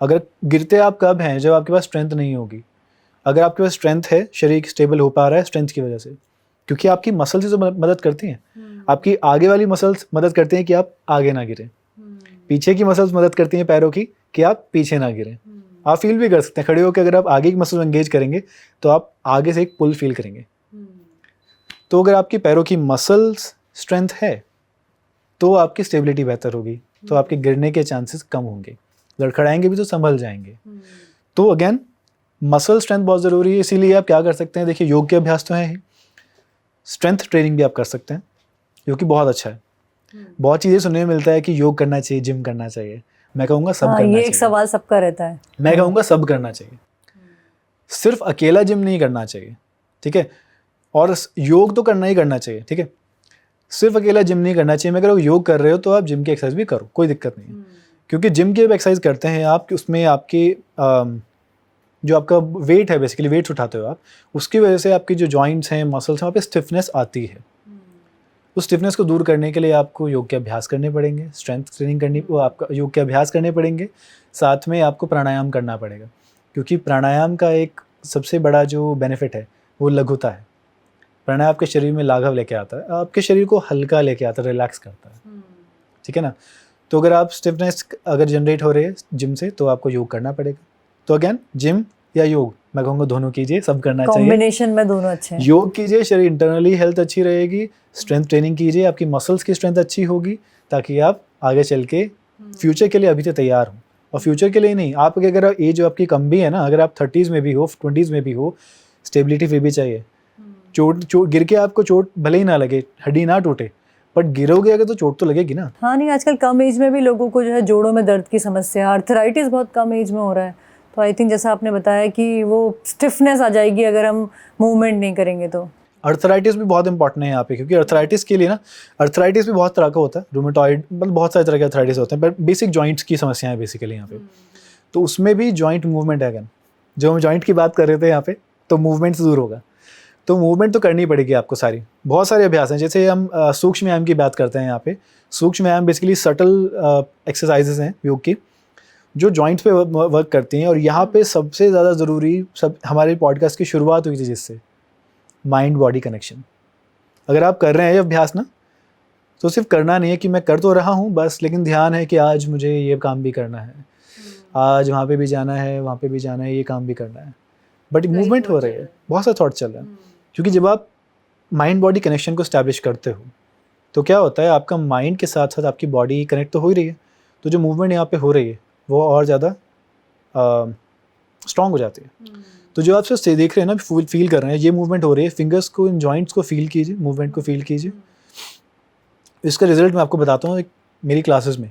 अगर गिरते आप कब हैं, जब आपके पास स्ट्रेंथ नहीं होगी। अगर आपके पास स्ट्रेंथ है, शरीर स्टेबल हो पा रहा है स्ट्रेंथ की वजह से, क्योंकि आपकी मसल्स ही तो मदद करती हैं। आपकी आगे वाली मसल्स मदद करती हैं कि आप आगे ना गिरें, पीछे की मसल्स मदद करती हैं पैरों की कि आप पीछे ना गिरें। आप फील भी कर सकते हैं खड़े होकर, अगर आप आगे की मसल्स एंगेज करेंगे तो आप आगे से एक पुल फील करेंगे। तो अगर आपकी पैरों की मसल्स स्ट्रेंथ है तो आपकी स्टेबिलिटी बेहतर होगी, तो आपके गिरने के चांसेस कम होंगे, लड़खड़ाएंगे भी तो संभल जाएंगे। तो अगेन मसल स्ट्रेंथ बहुत ज़रूरी है। इसीलिए आप क्या कर सकते हैं, देखिए योग के अभ्यास तो हैं ही, स्ट्रेंथ ट्रेनिंग भी आप कर सकते हैं, जो कि बहुत अच्छा है। बहुत चीज़ें सुनने में मिलता है कि योग करना चाहिए, जिम करना चाहिए। मैं कहूँगा सब करना चाहिए। ये एक सवाल सबका रहता है। मैं कहूँगा सब करना चाहिए, सिर्फ अकेला जिम नहीं करना चाहिए, ठीक है। और योग तो करना ही करना चाहिए, ठीक है। सिर्फ अकेला जिम नहीं करना चाहिए। मैं अगर योग कर रहे हो तो आप जिम की एक्सरसाइज भी करो, कोई दिक्कत नहीं है। क्योंकि जिम की जब एक्सरसाइज करते हैं आप, उसमें आपके जो आपका वेट है, बेसिकली वेट्स उठाते हो आप, उसकी वजह से आपकी जो जॉइंट्स हैं, मसल्स हैं, वहाँ पे स्टिफनेस आती है। उस स्टिफनेस को दूर करने के लिए आपको योग के अभ्यास करने पड़ेंगे, स्ट्रेंथ ट्रेनिंग करनी, वो आपका योग के अभ्यास करने पड़ेंगे। साथ में आपको प्राणायाम करना पड़ेगा, क्योंकि प्राणायाम का एक सबसे बड़ा जो बेनिफिट है वो लघुता है। प्राणायाम आपके शरीर में लाघव लेके आता है, आपके शरीर को हल्का लेके आता है, रिलैक्स करता है, ठीक है ना। तो अगर आप स्टिफनेस अगर जनरेट हो रही है जिम से, तो आपको योग करना पड़ेगा। तो अगेन जिम या योग, मैं कहूँगा दोनों कीजिए, सब करना चाहिए, कॉम्बिनेशन में दोनों अच्छे हैं। योग कीजिए, शरीर इंटरनली हेल्थ अच्छी रहेगी, स्ट्रेंथ ट्रेनिंग कीजिए, आपकी मसल्स की स्ट्रेंथ अच्छी होगी, ताकि आप आगे चल के फ्यूचर के लिए अभी से तैयार हों। और फ्यूचर के लिए नहीं, आपके अगर एज आपकी कम भी है ना, अगर आप 30s में भी हो, 20s में भी हो, स्टेबिलिटी फिर भी चाहिए। चोट गिर के आपको चोट भले ही ना लगे, हड्डी ना टूटे, बट गिरोगे अगर तो चोट तो लगेगी ना। हाँ, नहीं आजकल कम एज में भी लोगों को जो है जोड़ों में दर्द की समस्या, आर्थराइटिस बहुत कम एज में हो रहा है। तो आई थिंक जैसा आपने बताया कि वो स्टिफनेस आ जाएगी अगर हम मूवमेंट नहीं करेंगे तो। अर्थराइटिस भी बहुत इंपॉर्टेंट है यहाँ पे, क्योंकि अर्थराइटिस के लिए ना, अर्थराइटिस भी बहुत तरह का होता है, रूमेटॉइड, मतलब बहुत सारे तरह के अर्थराइटिस होते हैं, बट बेसिक जॉइंट्स की समस्या है बेसिकली यहाँ पे। तो उसमें भी जॉइंट मूवमेंट है। अगेन जो हम जॉइंट की बात कर रहे थे यहाँ पे, तो मूवमेंट से दूर होगा, तो मूवमेंट तो करनी पड़ेगी आपको सारी। बहुत सारे अभ्यास हैं, जैसे हम सूक्ष्म व्यायाम की बात करते हैं यहाँ पे। सूक्ष्म व्यायाम बेसिकली सटल एक्सरसाइजेज हैं योग की, जो जॉइंट्स पे वर्क करती हैं। और यहाँ पे सबसे ज़्यादा ज़रूरी, सब हमारे पॉडकास्ट की शुरुआत हुई थी जिससे, माइंड बॉडी कनेक्शन। अगर आप कर रहे हैं ये अभ्यास ना, तो सिर्फ करना नहीं है कि मैं कर तो रहा हूँ बस, लेकिन ध्यान है कि आज मुझे ये काम भी करना है, आज वहाँ पे भी जाना है, वहाँ पे भी जाना है, ये काम भी करना है, बट मूवमेंट हो रही है, बहुत सारे थॉट चल रहे हैं। क्योंकि जब आप माइंड बॉडी कनेक्शन को स्टैब्लिश करते हो तो क्या होता है, आपका माइंड के साथ साथ आपकी बॉडी कनेक्ट तो हो ही रही है, तो जो मूवमेंट यहाँ पे हो रही है वो और ज़्यादा स्ट्रॉन्ग हो जाती है। तो जो आप सिर्फ देख रहे हैं ना, फील कर रहे हैं, ये मूवमेंट हो रही है, फिंगर्स को, इन जॉइंट्स को फील कीजिए, मूवमेंट को फील कीजिए। इसका रिजल्ट मैं आपको बताता हूँ मेरी क्लासेस में।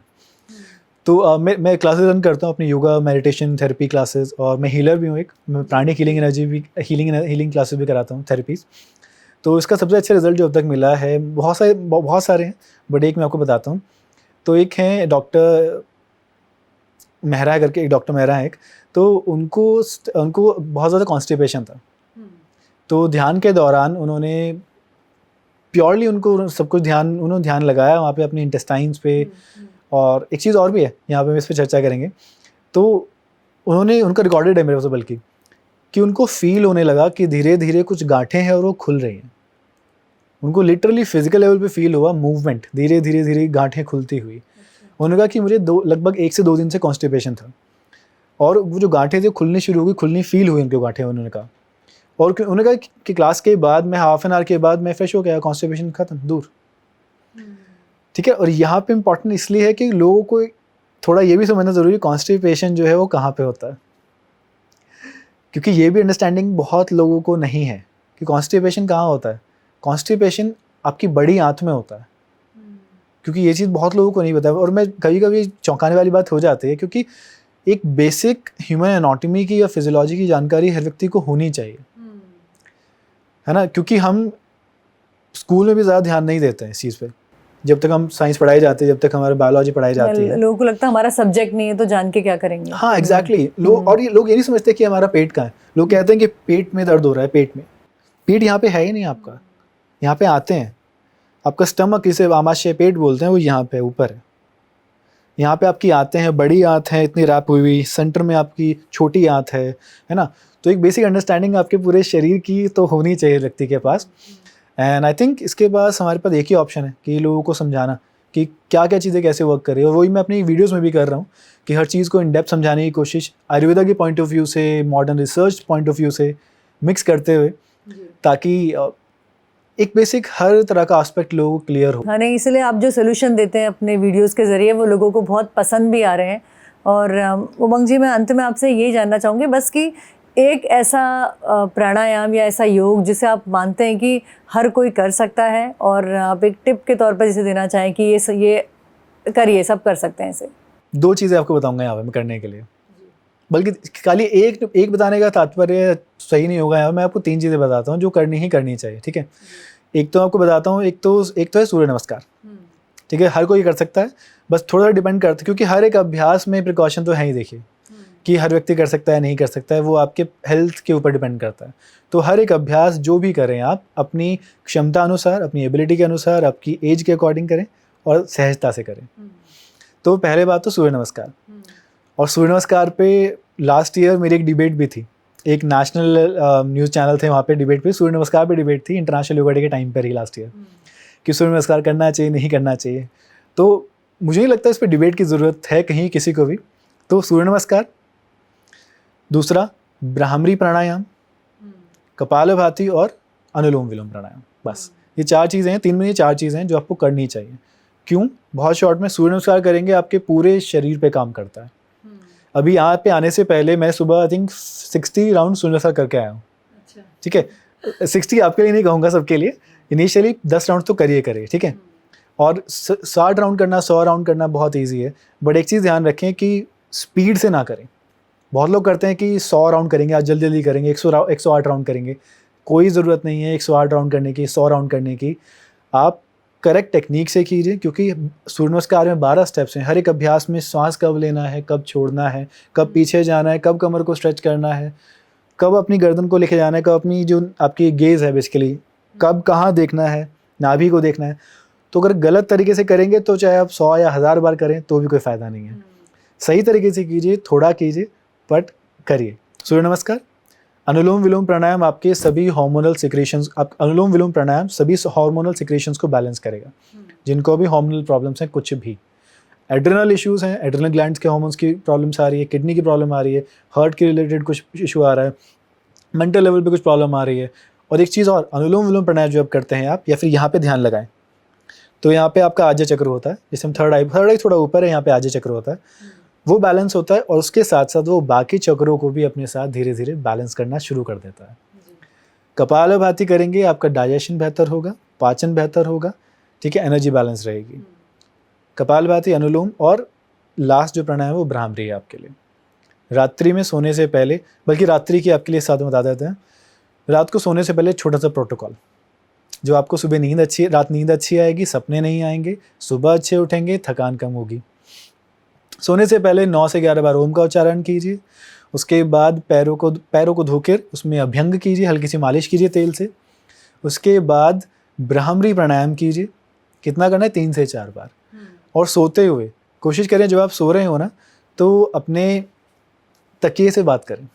तो मैं क्लासेस रन करता हूँ अपनी योगा, मेडिटेशन, थेरेपी क्लासेस, और मैं हीलर भी हूँ एक, मैं प्राणिक हीलिंग एनर्जी भी, हीलिंग क्लासेस भी कराता हूँ, थेरेपीज़। तो इसका सबसे अच्छा रिजल्ट जो अब तक मिला है, बहुत सारे हैं, बट एक मैं आपको बताता हूँ। तो एक है डॉक्टर मेहरा करके, एक डॉक्टर मेहरा है एक, तो उनको बहुत ज़्यादा कॉन्स्टिपेशन था। तो ध्यान के दौरान उन्होंने प्योरली उनको सब कुछ उन्होंने ध्यान लगाया वहाँ पे अपने इंटेस्टाइन्स पे। और एक चीज़ और भी है यहाँ पे, हम इस पर चर्चा करेंगे। तो उनका रिकॉर्डेड है मेरे पास बल्कि, कि उनको फील होने लगा कि धीरे धीरे कुछ गांठें हैं और वो खुल रही हैं। उनको लिटरली फिजिकल लेवल पे फील हुआ मूवमेंट, धीरे धीरे धीरे गांठें खुलती हुई। उन्होंने कहा कि मुझे लगभग 1 से 2 दिन से कॉन्स्टिपेशन था, और वो जो गांठें थी खुलनी शुरू हो गई, खुलनी फील हुई उनकी गांठें। उन्होंने कहा, और उन्होंने कहा कि क्लास के बाद मैं हाफ एन आवर के बाद मैं फ्रेश हो गया, कॉन्स्टिपेशन खत्म, दूर। ठीक है। और यहाँ पे इम्पॉर्टेंट इसलिए है कि लोगों को थोड़ा ये भी समझना ज़रूरी है कॉन्स्टिपेशन जो है वो कहाँ पे होता है, क्योंकि ये भी अंडरस्टैंडिंग बहुत लोगों को नहीं है कि कॉन्स्टिपेशन कहाँ होता है। कॉन्स्टिपेशन आपकी बड़ी आंत में होता है, क्योंकि ये चीज़ बहुत लोगों को नहीं पता है। और मैं कभी कभी चौंकाने वाली बात हो जाती है, क्योंकि एक बेसिक ह्यूमन एनाटॉमी की या फिजियोलॉजी की जानकारी हर व्यक्ति को होनी चाहिए, है ना। क्योंकि हम स्कूल में भी ज़्यादा ध्यान नहीं देते हैं इस चीज़ पे। जब तक हम साइंस पढ़ाई जाती है, जब तक हमारा बायोलॉजी पढ़ाई जाती है, लोगों को लगता है हमारा सब्जेक्ट नहीं है तो जान के क्या करेंगे। हाँ एग्जैक्टली। लोग और ये लोग ये नहीं समझते कि हमारा पेट कहाँ है। लोग कहते हैं कि पेट में दर्द हो रहा है, पेट में। पेट यहाँ पे है ही नहीं आपका, यहाँ पे आते हैं। आपका स्टमक, इसे आमाशय पेट बोलते हैं, वो यहाँ पे ऊपर है। यहाँ पे आपकी आंतें हैं, बड़ी आंत है इतनी रैप हुई, सेंटर में आपकी छोटी आंत है ना। तो एक बेसिक अंडरस्टैंडिंग आपके पूरे शरीर की तो होनी चाहिए व्यक्ति के पास। एंड आई थिंक इसके पास हमारे पास एक ही ऑप्शन है कि लोगों को समझाना कि क्या क्या चीज़ें कैसे वर्क कर रही है। और वही मैं अपनी वीडियोस में भी कर रहा हूँ कि हर चीज़ को इन डेप्थ समझाने की कोशिश आयुर्वेदा के पॉइंट ऑफ व्यू से, modern research point of view से मिक्स करते हुए, ताकि एक बेसिक हर तरह का एस्पेक्ट लोगों को क्लियर हो। हाँ नहीं, इसलिए आप जो सोल्यूशन देते हैं अपने वीडियोस के ज़रिए वो लोगों को बहुत पसंद भी आ रहे हैं। और उमंग जी, मैं अंत में आपसे यही जानना चाहूँगी बस कि एक ऐसा प्राणायाम या ऐसा योग जिसे आप मानते हैं कि हर कोई कर सकता है, और आप एक टिप के तौर पर जिसे देना चाहें कि ये करिए, सब कर सकते हैं इसे। 2 चीज़ें आपको बताऊंगा यहाँ पे मैं करने के लिए, बल्कि खाली एक बताने का तात्पर्य सही नहीं होगा। यहाँ मैं आपको 3 चीज़ें बताता हूँ जो करनी ही करनी चाहिए। ठीक है। एक तो आपको बताता हूँ, एक तो है सूर्य नमस्कार। ठीक है, हर कोई कर सकता है, बस थोड़ा सा डिपेंड करता है, क्योंकि हर एक अभ्यास में प्रिकॉशन तो है ही। देखिए कि हर व्यक्ति कर सकता है नहीं कर सकता है, वो आपके हेल्थ के ऊपर डिपेंड करता है। तो हर एक अभ्यास जो भी करें आप अपनी क्षमता अनुसार, अपनी एबिलिटी के अनुसार, आपकी एज के अकॉर्डिंग करें और सहजता से करें। तो पहले बात तो सूर्य नमस्कार। और सूर्य नमस्कार पे लास्ट ईयर मेरी एक डिबेट भी थी, एक नेशनल न्यूज़ चैनल थे, वहाँ पे डिबेट पे सूर्य नमस्कार पे डिबेट थी, इंटरनेशनल योगा डे के टाइम पर ही लास्ट ईयर, कि सूर्य नमस्कार करना चाहिए नहीं करना चाहिए। तो मुझे नहीं लगता इस पर डिबेट की ज़रूरत है कहीं किसी को भी। तो सूर्य नमस्कार, दूसरा ब्राह्मरी प्राणायाम, कपालभाति और अनुलोम विलोम प्राणायाम, बस ये 4 चीज़ें हैं। 3 में ये 4 चीज़ें हैं जो आपको करनी चाहिए। क्यों? बहुत शॉर्ट में सूर्य नमस्कार करेंगे आपके पूरे शरीर पे काम करता है। अभी यहाँ पे आने से पहले मैं सुबह आई थिंक 60 राउंड सूर्य नमस्कार करके आया हूँ। ठीक है, 60 आपके लिए नहीं कहूँगा, सबके लिए। इनिशियली 10 राउंड तो करिए। ठीक है। और 60 राउंड करना, 100 राउंड करना बहुत ईजी है, बट एक चीज़ ध्यान रखें कि स्पीड से ना करें। बहुत लोग करते हैं कि 100 राउंड करेंगे, आज जल्दी जल्दी करेंगे, 108 राउंड करेंगे। कोई ज़रूरत नहीं है 108 राउंड करने की, 100 राउंड करने की। आप करेक्ट टेक्निक से कीजिए, क्योंकि सूर्य नमस्कार में 12 स्टेप्स हैं। हर एक अभ्यास में सांस कब लेना है, कब छोड़ना है, कब पीछे जाना है, कब कमर को स्ट्रेच करना है, कब अपनी गर्दन को लेके जाना है, कब अपनी जो आपकी गेज़ है बेसिकली, कब कहाँ देखना है, नाभि को देखना है। तो अगर गलत तरीके से करेंगे तो चाहे आप 100 या 1000 बार करें तो भी कोई फ़ायदा नहीं है। सही तरीके से कीजिए, थोड़ा कीजिए बट करिए। सूर्य नमस्कार, अनुलोम विलोम प्राणायाम आपके सभी हार्मोनल सिक्रेशंस, अनुलोम विलोम प्राणायाम सभी हार्मोनल सिक्रेशंस को बैलेंस करेगा। जिनको भी हार्मोनल प्रॉब्लम्स हैं, कुछ भी एड्रेनल इश्यूज़ हैं, एड्रेनल ग्लैंड्स के हार्मोन्स की प्रॉब्लम्स आ रही है, किडनी की प्रॉब्लम आ रही है, हार्ट के रिलेटेड कुछ इशू आ रहा है, मेंटल लेवल पे कुछ प्रॉब्लम आ रही है। और एक चीज़ और, अनुलोम विलोम प्राणायाम जो आप करते हैं आप, या फिर यहाँ पे ध्यान लगाएं, तो यहाँ पे आपका आज्य चक्र होता है, जिसमें थर्ड आई थोड़ा ऊपर है, यहाँ पे आज्य चक्र होता है, वो बैलेंस होता है। और उसके साथ साथ वो बाकी चक्रों को भी अपने साथ धीरे धीरे बैलेंस करना शुरू कर देता है। कपालभाति करेंगे, आपका डाइजेशन बेहतर होगा, पाचन बेहतर होगा। ठीक है, एनर्जी बैलेंस रहेगी। कपालभाति, अनुलोम, और लास्ट जो प्राणायाम है वो ब्राह्मरी है आपके लिए। रात्रि में सोने से पहले, बल्कि रात्रि की आपके लिए साथ में बता देते हैं, रात को सोने से पहले छोटा सा प्रोटोकॉल, जो आपको सुबह रात नींद अच्छी आएगी, सपने नहीं आएंगे, सुबह अच्छे उठेंगे, थकान कम होगी। सोने से पहले 9 से 11 बार ओम का उच्चारण कीजिए। उसके बाद पैरों को धोकर उसमें अभ्यंग कीजिए, हल्की सी मालिश कीजिए तेल से। उसके बाद ब्राह्मरी प्राणायाम कीजिए। कितना करना है? 3 से 4 बार। और सोते हुए कोशिश करें, जब आप सो रहे हो ना, तो अपने तकिए से बात करें।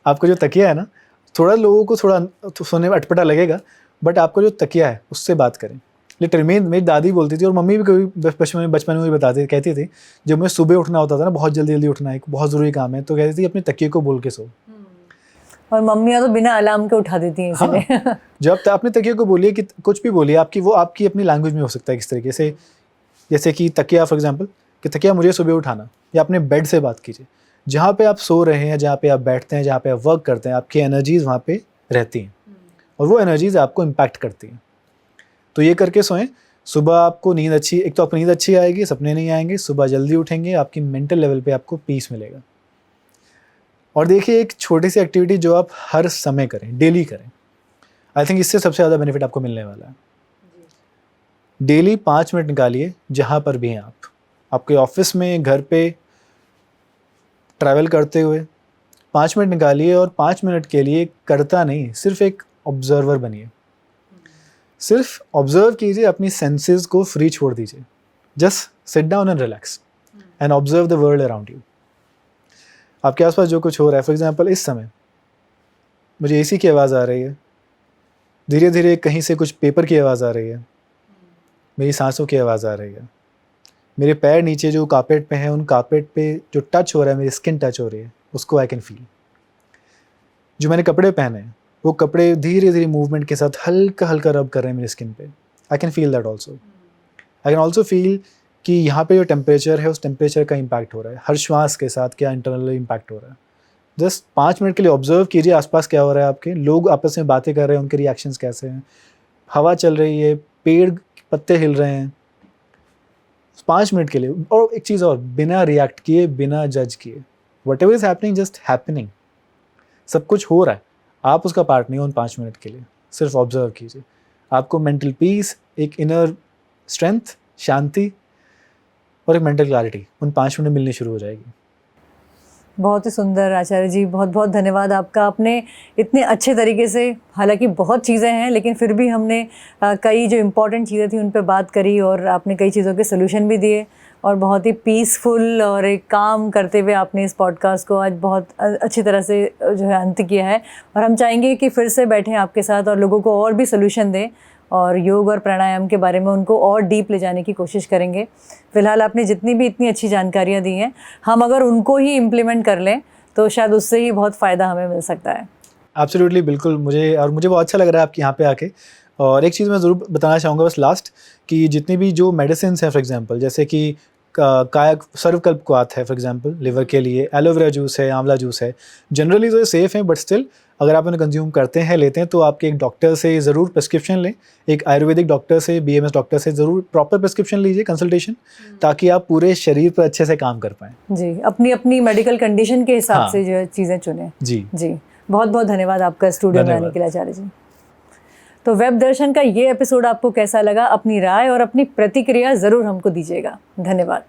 आपका जो तकिया है ना, थोड़ा लोगों को थोड़ा सुनने में अटपटा लगेगा, बट आपका जो तकिया है उससे बात करें। लिटरली मेरी दादी बोलती थी और मम्मी भी कभी बचपन में भी बताती कहती थी, जब मैं सुबह उठना होता था ना, बहुत जल्दी जल्दी उठना है, बहुत ज़रूरी काम है, तो कहती थी अपने तकिए को बोल के सो। और मम्मियाँ तो बिना अलार्म के उठा देती हैं इसलिए। हाँ, जब अपने तकिए को बोलिए कि कुछ भी बोलिए, वो आपकी अपनी लैंग्वेज में हो सकता है किस तरीके से, जैसे कि तकिया फॉर एग्जांपल, कि तकिया मुझे सुबह उठाना, या अपने बेड से बात कीजिए। जहाँ पे आप सो रहे हैं, जहाँ पे आप बैठते हैं, जहाँ पे आप वर्क करते हैं, आपकी एनर्जीज वहाँ पे रहती हैं और वो एनर्जीज आपको इम्पैक्ट करती हैं। तो ये करके सोएं। सुबह आपको नींद अच्छी, एक तो आपको नींद अच्छी आएगी, सपने नहीं आएंगे, सुबह जल्दी उठेंगे, आपकी मेंटल लेवल पे आपको पीस मिलेगा। और देखिए, एक छोटी सी एक्टिविटी जो आप हर समय करें, डेली करें, आई थिंक इससे सबसे ज़्यादा बेनिफिट आपको मिलने वाला है। डेली 5 मिनट निकालिए, जहाँ पर भी हैं आप, आपके ऑफिस में, घर पे, ट्रैवल करते हुए 5 मिनट निकालिए और 5 मिनट के लिए करता नहीं, सिर्फ एक ऑब्जर्वर बनिए। सिर्फ ऑब्जर्व कीजिए, अपनी सेंसेस को फ्री छोड़ दीजिए। Just sit down and relax and observe the world around you. आपके आसपास जो कुछ हो रहा है, फॉर एग्जांपल इस समय मुझे एसी की आवाज़ आ रही है, धीरे धीरे कहीं से कुछ पेपर की आवाज़ आ रही है, मेरी सांसों की आवाज़ आ रही है, मेरे पैर नीचे जो कारपेट पे हैं, उन कारपेट पे जो टच हो रहा है, मेरी स्किन टच हो रही है, उसको आई कैन फील। जो मैंने कपड़े पहने हैं, वो कपड़े धीरे धीरे मूवमेंट के साथ हल्का हल्का रब कर रहे हैं मेरी स्किन पे, I can feel that also. I can also feel कि यहाँ पे जो टेम्परेचर है, उस टेम्परेचर का इम्पैक्ट हो रहा है, हर श्वास के साथ क्या इंटरनली इम्पैक्ट हो रहा है। जस्ट 5 मिनट के लिए ऑब्जर्व कीजिए आसपास क्या हो रहा है, आपके लोग आपस में बातें कर रहे हैं, उनके रिएक्शंस कैसे हैं, हवा चल रही है, पेड़ पत्ते हिल रहे हैं, 5 मिनट के लिए। और एक चीज़ और, बिना रिएक्ट किए, बिना जज किए, what ever is happening just happening, सब कुछ हो रहा है, आप उसका पार्ट नहीं हो। उन 5 मिनट के लिए सिर्फ ऑब्जर्व कीजिए, आपको मेंटल पीस, एक इनर स्ट्रेंथ, शांति और एक मेंटल क्लैरिटी उन 5 मिनट में मिलनी शुरू हो जाएगी। बहुत ही सुंदर आचार्य जी, बहुत बहुत धन्यवाद आपका। आपने इतने अच्छे तरीके से, हालांकि बहुत चीज़ें हैं लेकिन फिर भी हमने कई जो इम्पोर्टेंट चीज़ें थी उन पे बात करी और आपने कई चीज़ों के सोल्यूशन भी दिए और बहुत ही पीसफुल और एक काम करते हुए आपने इस पॉडकास्ट को आज बहुत अच्छी तरह से जो है अंत किया है। और हम चाहेंगे कि फिर से बैठें आपके साथ और लोगों को और भी सोल्यूशन दें और योग और प्राणायाम के बारे में उनको और डीप ले जाने की कोशिश करेंगे। फ़िलहाल आपने जितनी भी इतनी अच्छी जानकारियाँ दी हैं, हम अगर उनको ही इम्प्लीमेंट कर लें तो शायद उससे ही बहुत फ़ायदा हमें मिल सकता है। एब्सोल्युटली, बिल्कुल। मुझे बहुत अच्छा लग रहा है आपके यहाँ पे आके। और एक चीज़ मैं ज़रूर बताना चाहूँगा बस लास्ट, कि जितनी भी जो मेडिसिन हैं, फॉर एग्जांपल जैसे कि काया सर्वकल्पवात है, फॉर एग्जांपल लिवर के लिए, एलोवेरा जूस है, आंवला जूस है, जनरली तो ये सेफ़ हैं, बट स्टिल अगर आप उन्हें कंज्यूम करते हैं, लेते हैं, तो आपके एक डॉक्टर से ज़रूर प्रिस्क्रिप्शन लें, एक आयुर्वेदिक डॉक्टर से, BMS डॉक्टर से ज़रूर प्रॉपर प्रिस्क्रिप्शन लीजिए, कंसल्टेशन, ताकि आप पूरे शरीर पर अच्छे से काम कर पाएँ। जी, अपनी अपनी मेडिकल कंडीशन के हिसाब हाँ। से जो है चीज़ें चुनें। जी जी, बहुत बहुत धन्यवाद आपका स्टूडियो में आने के लिए आचार्य जी। तो वेब दर्शन का ये एपिसोड आपको कैसा लगा? अपनी राय और अपनी प्रतिक्रिया ज़रूर हमको दीजिएगा। धन्यवाद।